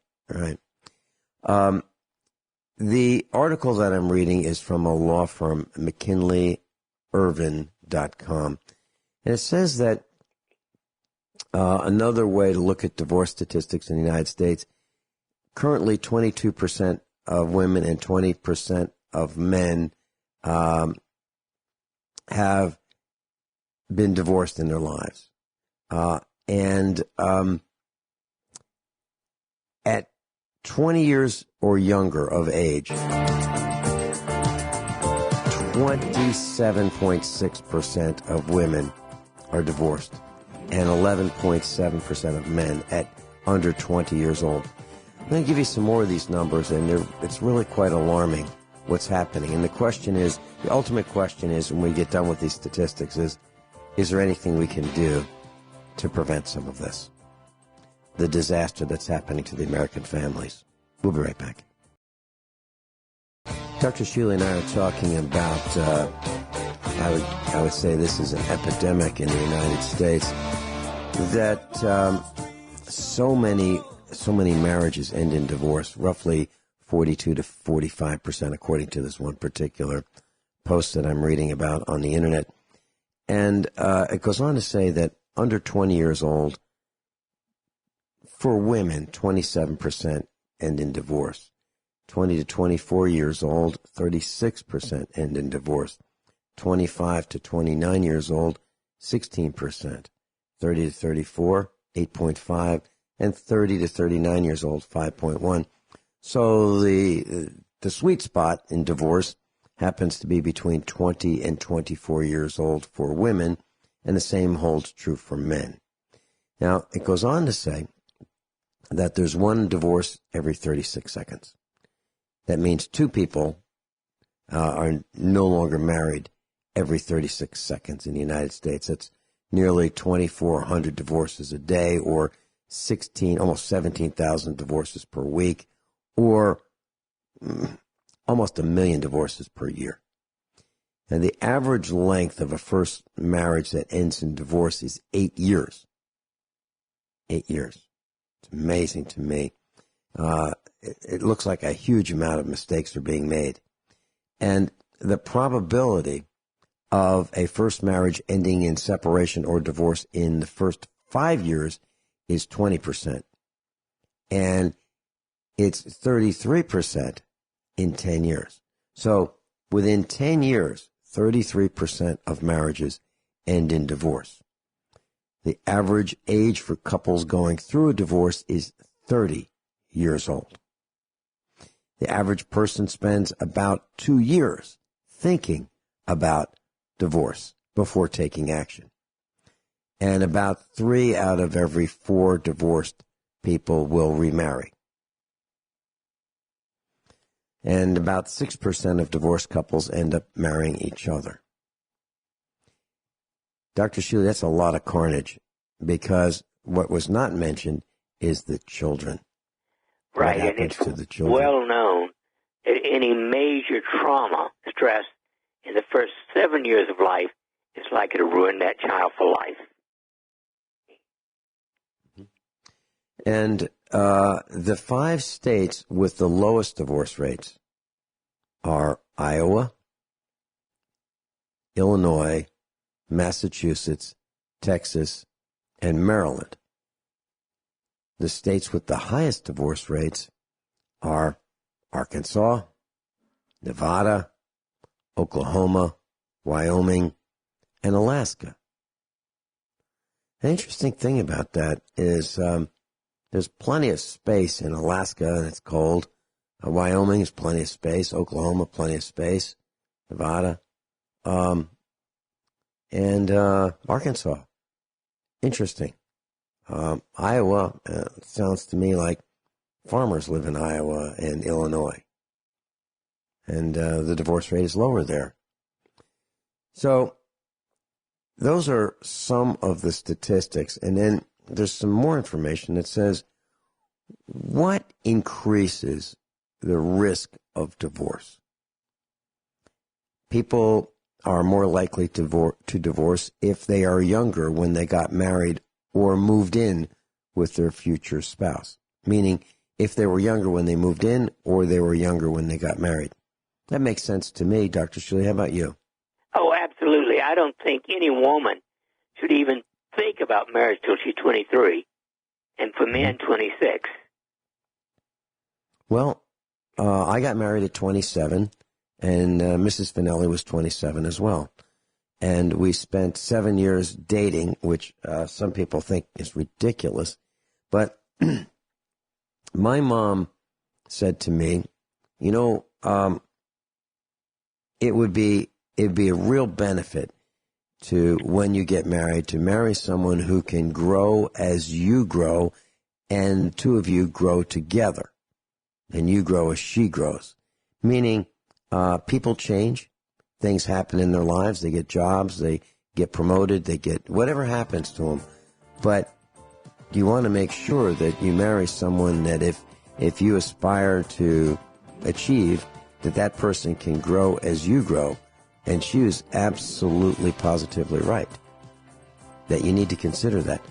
The article that I'm reading is from a law firm, McKinley-Irvin.com. And it says that another way to look at divorce statistics in the United States, currently 22% of women and 20% of men have been divorced in their lives. And at 20 years or younger of age, 27.6% of women are divorced, and 11.7% of men at under 20 years old. I'm going to give you some more of these numbers, and it's really quite alarming what's happening. And the ultimate question is, when we get done with these statistics, is there anything we can do to prevent some of this? The disaster that's happening to the American families. We'll be right back. Dr. Shealy and I are talking about, I would say this is an epidemic in the United States, that so many marriages end in divorce, roughly 42 to 45%, according to this one particular post that I'm reading about on the internet. And it goes on to say that under 20 years old, for women, 27% end in divorce. 20 to 24 years old, 36% end in divorce. 25 to 29 years old, 16%. 30 to 34, 8.5, and 30 to 39 years old, 5.1. So the sweet spot in divorce happens to be between 20 and 24 years old for women, and the same holds true for men. Now, it goes on to say that there's one divorce every 36 seconds. That means two people are no longer married every 36 seconds in the United States. That's nearly 2,400 divorces a day, or almost 17,000 divorces per week, or almost 1 million divorces per year. And the average length of a first marriage that ends in divorce is 8 years. 8 years. It's amazing to me. It looks like a huge amount of mistakes are being made. And the probability of a first marriage ending in separation or divorce in the first 5 years is 20%. And it's 33% in 10 years. So within 10 years, 33% of marriages end in divorce. The average age for couples going through a divorce is 30 years old. The average person spends about 2 years thinking about divorce before taking action. And about 3 out of every 4 divorced people will remarry. And about 6% of divorced couples end up marrying each other. Dr. Shealy, that's a lot of carnage, because what was not mentioned is the children. Right, and it's to the children? Well known that any major trauma, stress, in the first 7 years of life is likely to ruin that child for life. And the 5 states with the lowest divorce rates are Iowa, Illinois, Massachusetts, Texas, and Maryland. The states with the highest divorce rates are Arkansas, Nevada, Oklahoma, Wyoming, and Alaska. An interesting thing about that is there's plenty of space in Alaska, and it's cold. Wyoming is plenty of space. Oklahoma, plenty of space. Nevada. And Arkansas. Interesting. Iowa, sounds to me like farmers live in Iowa and Illinois. And the divorce rate is lower there. So those are some of the statistics. And then there's some more information that says what increases the risk of divorce. People are more likely to divorce if they are younger when they got married or moved in with their future spouse, meaning if they were younger when they moved in or they were younger when they got married. That makes sense to me, Dr. Shealy. How about you? Oh, absolutely. I don't think any woman should even think about marriage till she's 23, and for men, 26. Well, I got married at 27, and Mrs. Finelli was 27 as well. And we spent 7 years dating, which some people think is ridiculous. But my mom said to me, you know, it'd be a real benefit to, when you get married, to marry someone who can grow as you grow, and 2 of you grow together, and you grow as she grows. Meaning, people change, things happen in their lives, they get jobs, they get promoted, they get whatever happens to them. But you want to make sure that you marry someone that if you aspire to achieve, that person can grow as you grow. And she was absolutely positively right, that you need to consider that.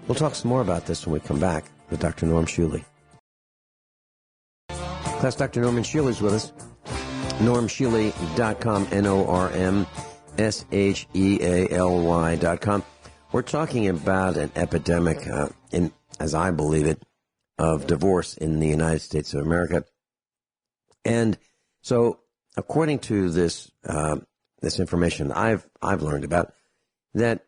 We'll talk some more about this when we come back with Dr. Norm Shealy. Class, Dr. Norman Shealy is with us. NormShealy.com, NormShealy.com. We're talking about an epidemic, as I believe it, of divorce in the United States of America. And so, according to this information I've learned about, that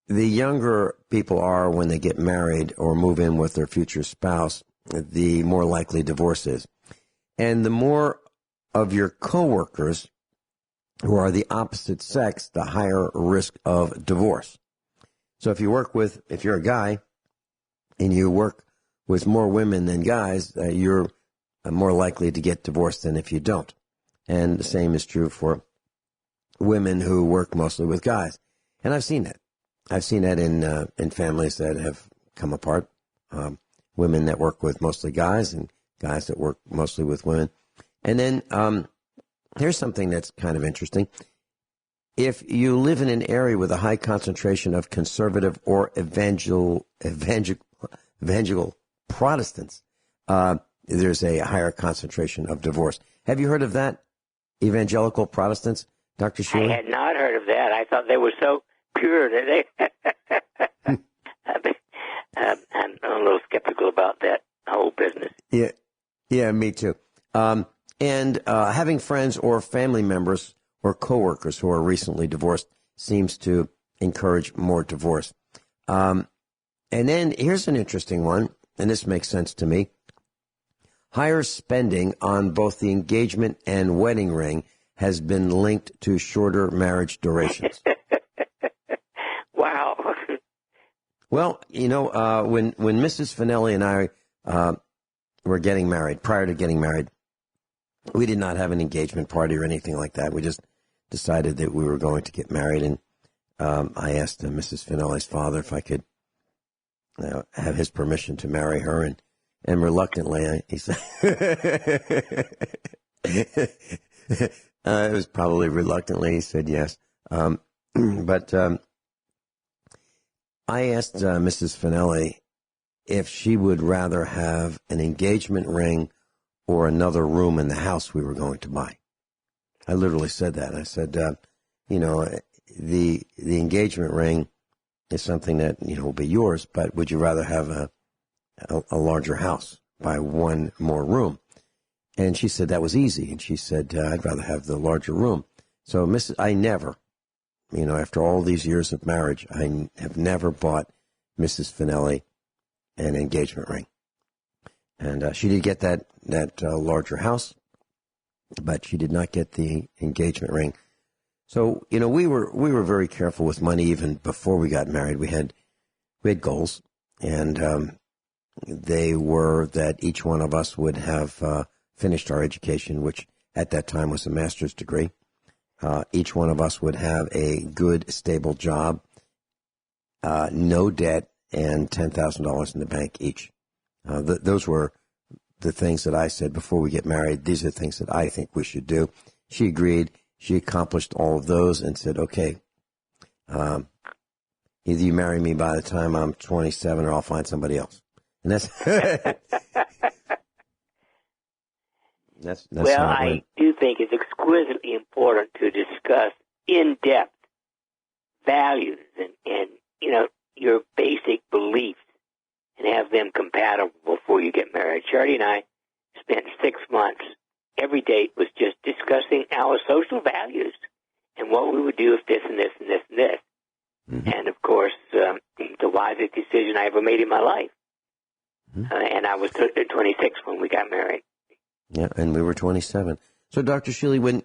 the younger people are when they get married or move in with their future spouse, the more likely divorce is. And the more of your coworkers who are the opposite sex, the higher risk of divorce. So if you're a guy and you work with more women than guys, you're more likely to get divorced than if you don't. And the same is true for women who work mostly with guys. And I've seen that. I've seen that in families that have come apart. Women that work with mostly guys and guys that work mostly with women. And then here's something that's kind of interesting. If you live in an area with a high concentration of conservative or evangelical Protestants, there's a higher concentration of divorce. Have you heard of that? Evangelical Protestants, Dr. Shealy? I had not heard of that. I thought they were so pure that they... I'm a little skeptical about that whole business. Yeah. Yeah, me too. And having friends or family members or coworkers who are recently divorced seems to encourage more divorce. And then here's an interesting one, and this makes sense to me. Higher spending on both the engagement and wedding ring has been linked to shorter marriage durations. Wow. Well, when Mrs. Finelli and I were getting married, prior to getting married, we did not have an engagement party or anything like that. We just decided that we were going to get married, and I asked Mrs. Finelli's father if I could have his permission to marry her, and reluctantly, he said, it was probably reluctantly, he said yes. But I asked Mrs. Finelli if she would rather have an engagement ring or another room in the house we were going to buy. I literally said that. I said, the engagement ring is something that, will be yours, but would you rather have a larger house, buy one more room? And she said that was easy. And she said, I'd rather have the larger room. So I never, after all these years of marriage, I have never bought Mrs. Finelli an engagement ring. And she did get that larger house, but she did not get the engagement ring. So, we were very careful with money even before we got married. We had goals, and they were that each one of us would have finished our education, which at that time was a master's degree. Each one of us would have a good, stable job, no debt, and $10,000 in the bank each. Those were the things that I said before we get married. These are the things that I think we should do. She agreed. She accomplished all of those and said, okay, either you marry me by the time I'm 27 or I'll find somebody else. And that's well, I do think it's exquisitely important to discuss in depth values and your basic beliefs and have them compatible before you get married. Charity and I spent 6 months. Every date was just discussing our social values and what we would do if this and this and this and this. Mm-hmm. And, of course, the wisest decision I ever made in my life. Mm-hmm. And I was 26 when we got married. Yeah, and we were 27. So, Dr. Shealy,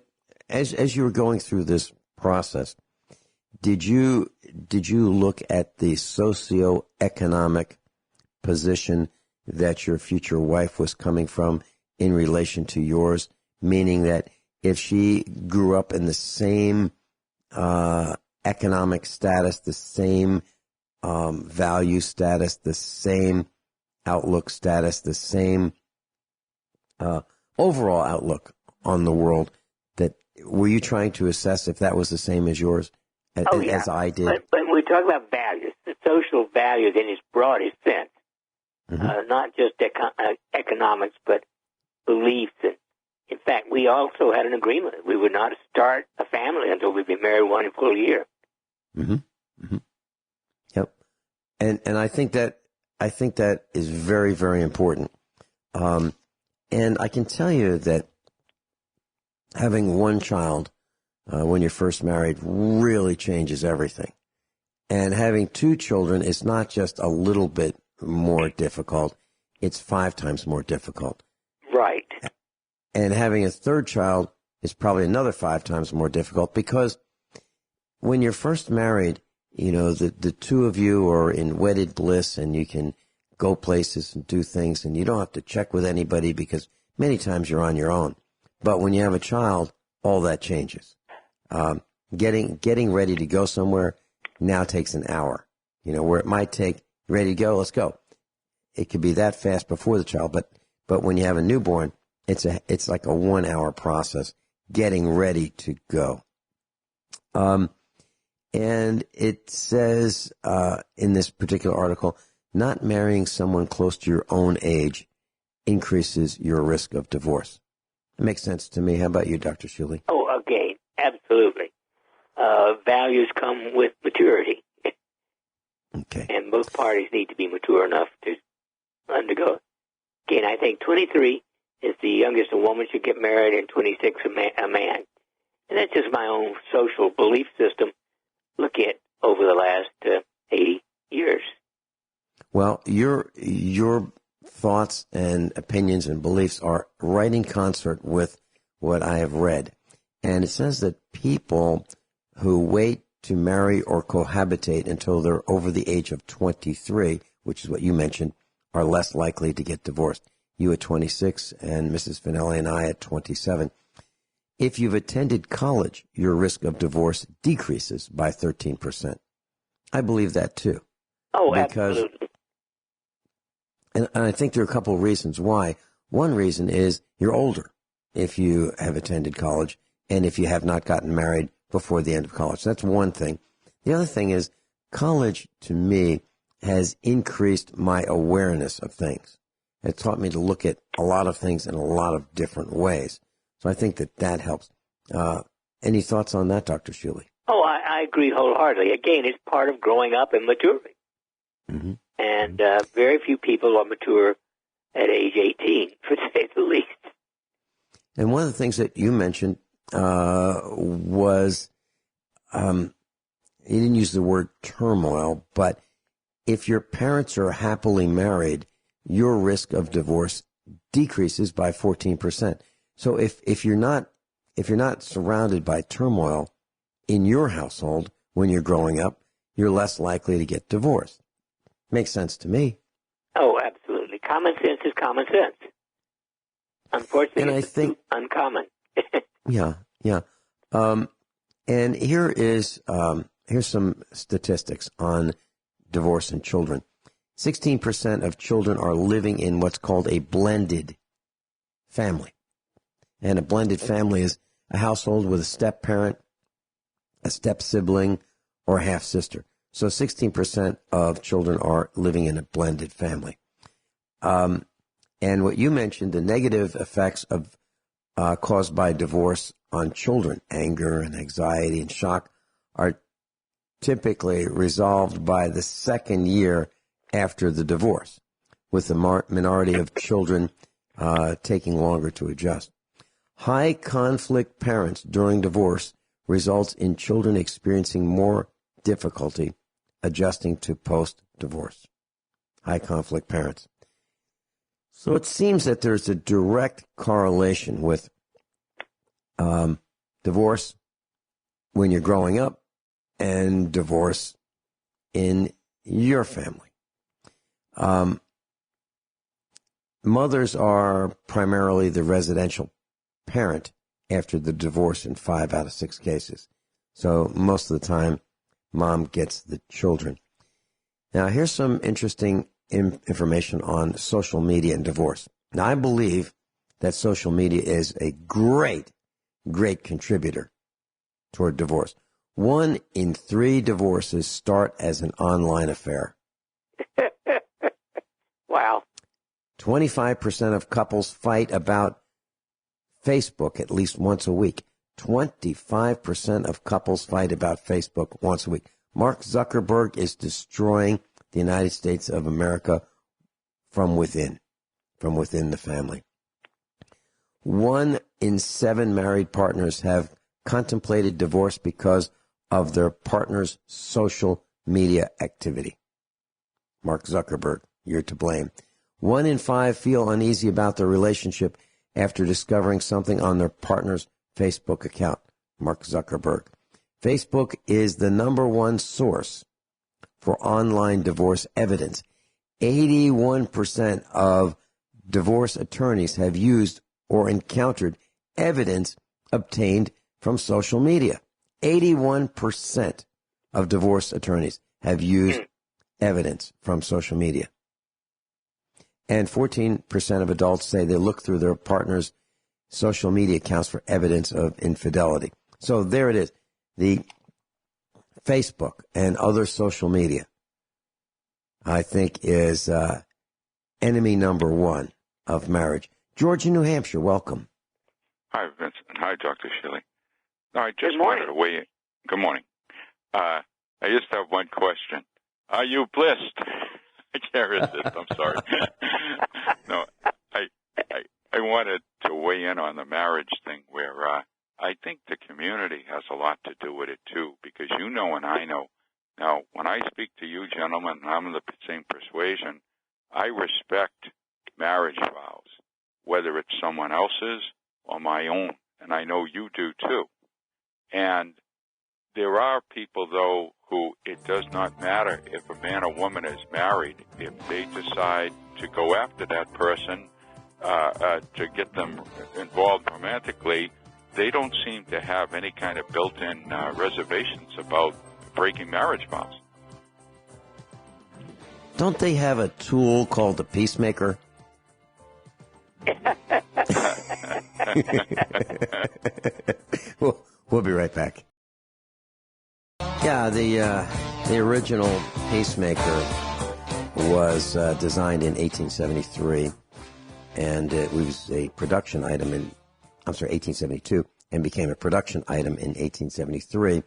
as you were going through this process, did you look at the socioeconomic position that your future wife was coming from in relation to yours, meaning that if she grew up in the same economic status, the same value status, the same outlook status, the same overall outlook on the world, that were you trying to assess if that was the same as yours, as I did? But when we talk about values, the social values in its broadest sense, mm-hmm. Not just economics, but beliefs. And in fact, we also had an agreement. We would not start a family until we'd been married 1 full year. Mm-hmm. Mm-hmm. Yep. And I think that is very, very important. And I can tell you that having one child when you're first married really changes everything. And having 2 children is not just a little bit more difficult, it's 5 times more difficult. Right. And having a 3rd child is probably another 5 times more difficult, because when you're first married, the 2 of you are in wedded bliss and you can go places and do things and you don't have to check with anybody because many times you're on your own. But when you have a child, all that changes. Getting ready to go somewhere now takes an hour, where it might take, ready to go, let's go. It could be that fast before the child, but when you have a newborn, it's like a 1 hour process getting ready to go. And it says in this particular article, not marrying someone close to your own age increases your risk of divorce. It makes sense to me. How about you, Dr. Shealy? Oh, again, absolutely. Values come with maturity. Okay. And both parties need to be mature enough to undergo. Again, I think 23 is the youngest a woman should get married, and 26 a man. And that's just my own social belief system. Look at over the last 80 years. Well, your thoughts and opinions and beliefs are right in concert with what I have read. And it says that people who wait to marry or cohabitate until they're over the age of 23, which is what you mentioned, are less likely to get divorced. You at 26 and Mrs. Finelli and I at 27. If you've attended college, your risk of divorce decreases by 13%. I believe that too. Oh, absolutely. And I think there are a couple of reasons why. One reason is you're older if you have attended college and if you have not gotten married before the end of college. That's one thing. The other thing is college, to me, has increased my awareness of things. It taught me to look at a lot of things in a lot of different ways. So I think that helps. Any thoughts on that, Dr. Shealy? Oh, I agree wholeheartedly. Again, it's part of growing up and maturing. Mm-hmm. And very few people are mature at age 18, to say the least. And one of the things that you mentioned was, you didn't use the word turmoil, but if your parents are happily married, your risk of divorce decreases by 14%. So if you're not surrounded by turmoil in your household when you're growing up, you're less likely to get divorced. Makes sense to me. Oh, absolutely. Common sense is common sense. Unfortunately, and I think uncommon. Yeah. And here's some statistics on divorce and children. 16% of children are living in what's called a blended family. And a blended family is a household with a step-parent, a step-sibling, or a half-sister. So 16% of children are living in a blended family. And what you mentioned, the negative effects of caused by divorce on children, anger and anxiety and shock, are typically resolved by the second year after the divorce, with the minority of children taking longer to adjust. High conflict parents during divorce results in children experiencing more difficulty adjusting to post-divorce. High conflict parents. So it seems that there's a direct correlation with divorce when you're growing up and divorce in your family. Mothers are primarily the residential parent after the divorce in 5 out of 6 cases. So most of the time, mom gets the children. Now, here's some interesting information on social media and divorce. Now, I believe that social media is a great contributor toward divorce. 1 in 3 divorces start as an online affair. Wow. 25% of couples fight about Facebook at least once a week. 25% of couples fight about Facebook once a week. Mark Zuckerberg is destroying the United States of America from within the family. 1 in 7 married partners have contemplated divorce because of their partner's social media activity. Mark Zuckerberg, you're to blame. 1 in 5 feel uneasy about their relationship after discovering something on their partner's Facebook account. Mark Zuckerberg. Facebook is the #1 source for online divorce evidence. 81% of divorce attorneys have used or encountered evidence obtained from social media. 81% of divorce attorneys have used evidence from social media. And 14% of adults say they look through their partner's social media accounts for evidence of infidelity. So there it is. The Facebook and other social media, I think, is enemy #1 of marriage. George in New Hampshire, welcome. Hi, Vincent. Hi, Dr. Shealy. No, I just wanted to weigh in. Good morning. I just have one question. Are you blessed? I can't resist. I'm sorry. No, I wanted to weigh in on the marriage thing where I think the community has a lot to do with it, too, because you know and I know. Now, when I speak to you gentlemen, and I'm of the same persuasion, I respect marriage vows, whether it's someone else's or my own, and I know you do, too. And there are people, though, who it does not matter if a man or woman is married. If they decide to go after that person to get them involved romantically, they don't seem to have any kind of built-in reservations about breaking marriage vows. Don't they have a tool called the peacemaker? We'll be right back. Yeah, the original pacemaker was designed in 1873, and it was a production item in 1872, and became a production item in 1873.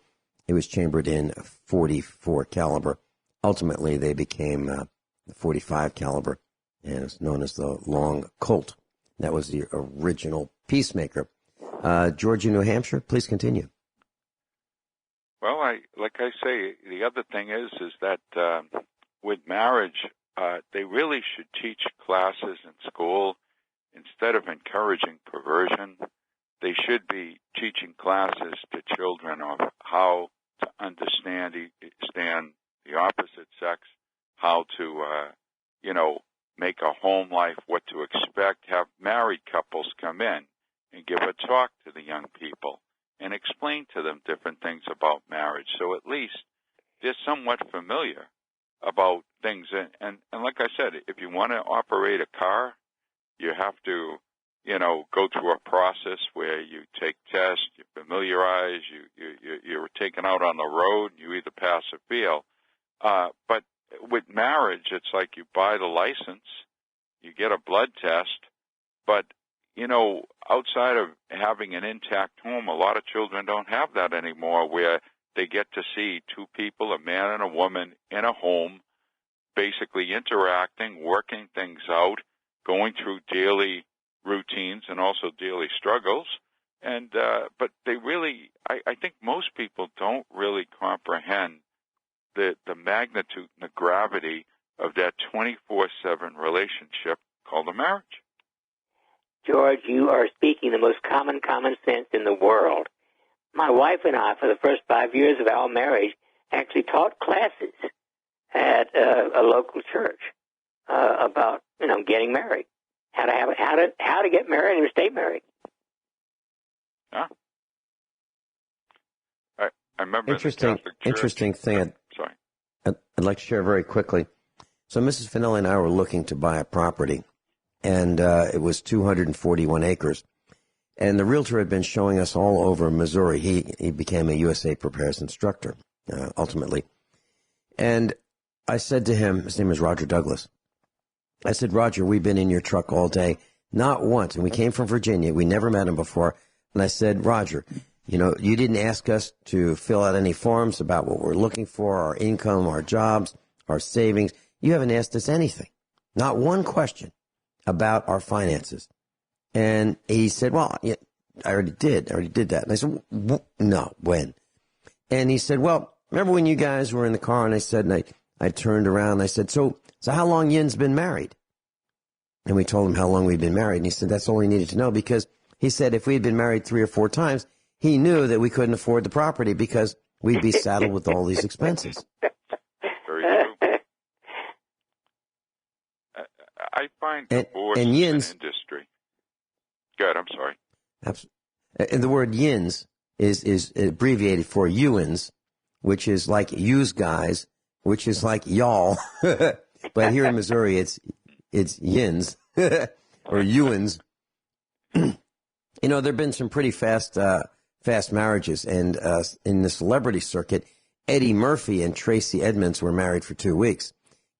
It was chambered in a 44 caliber. Ultimately, they became the 45 caliber, and it's known as the Long Colt. That was the original peacemaker. George in New Hampshire, please continue. Well, like I say, the other thing is that with marriage, they really should teach classes in school instead of encouraging perversion. They should be teaching classes to children of how to understand the opposite sex, how to, make a home life, what to expect, have married couples come in and give a talk to the young people and explain to them different things about marriage. So at least they're somewhat familiar about things. And like I said, if you want to operate a car, you have to, go through a process where you take tests, you familiarize, you're taken out on the road, you either pass or fail. But with marriage, it's like you buy the license, you get a blood test, but, outside of having an intact home, a lot of children don't have that anymore, where they get to see two people, a man and a woman, in a home, basically interacting, working things out, going through daily routines and also daily struggles. And but they really, I think most people don't really comprehend the magnitude and the gravity of that 24/7 relationship called a marriage. George, you are speaking the most common sense in the world. My wife and I, for the first 5 years of our marriage, actually taught classes at a local church about, getting married, how to get married and stay married. Yeah. I remember interesting thing. Sorry. I'd like to share very quickly. So Mrs. Finelli and I were looking to buy a property, and it was 241 acres. And the realtor had been showing us all over Missouri. He became a USA Preparedness instructor, ultimately. And I said to him, his name is Roger Douglas. I said, Roger, we've been in your truck all day, not once. And we came from Virginia. We never met him before. And I said, Roger, you didn't ask us to fill out any forms about what we're looking for, our income, our jobs, our savings. You haven't asked us anything, not one question about our finances. And he said, well, yeah, I already did that. And I said, no, when? And he said, well, remember when you guys were in the car? And I said, and I turned around and I said, so how long Yin's been married? And we told him how long we'd been married. And he said, that's all he needed to know, because he said if we had been married 3 or 4 times, he knew that we couldn't afford the property because we'd be saddled with all these expenses. Very true. I find divorce and Yin's, an industry. Good, I'm sorry. And the word Yins is abbreviated for Ewins, which is like use guys, which is like y'all. But here in Missouri, it's Yins or Ewins. There have been some pretty fast marriages, and in the celebrity circuit, Eddie Murphy and Tracy Edmonds were married for 2 weeks.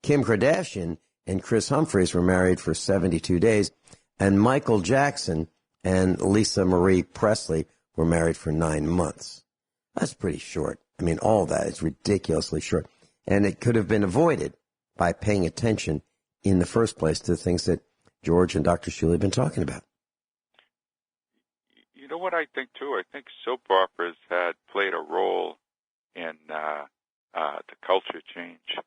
Kim Kardashian and Chris Humphries were married for 72 days, and Michael Jackson and Lisa Marie Presley were married for 9 months. That's pretty short. I mean, all that is ridiculously short, and it could have been avoided by paying attention in the first place to the things that George and Dr. Shealy have been talking about. you know what I think, too? I think soap operas had played a role in the culture change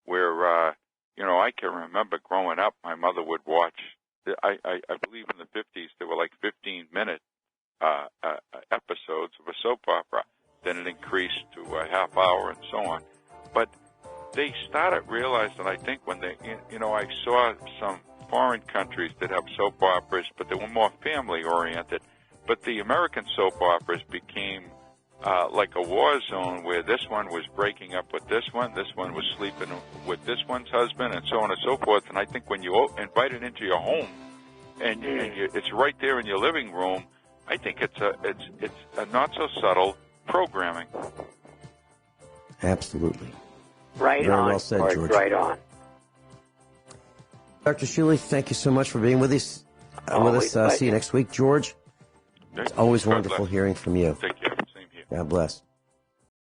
where, you know, I can remember growing up, my mother would watch, I believe in the 50s, there were like 15-minute episodes of a soap opera. Then it increased to a half hour and so on. But they started realizing, I think, when they, you know, I saw some foreign countries that have soap operas, but they were more family-oriented. But the American soap operas became like a war zone where this one was breaking up with this one was sleeping with this one's husband, and so on and so forth. And I think when you invite it into your home, and it's right there in your living room, I think it's a not so subtle programming. Absolutely. Right Very on. well said, George. Right on. Dr. Shealy, thank you so much for being with us. See you next week. George, it's always wonderful hearing from you. Take care. Same here. God bless.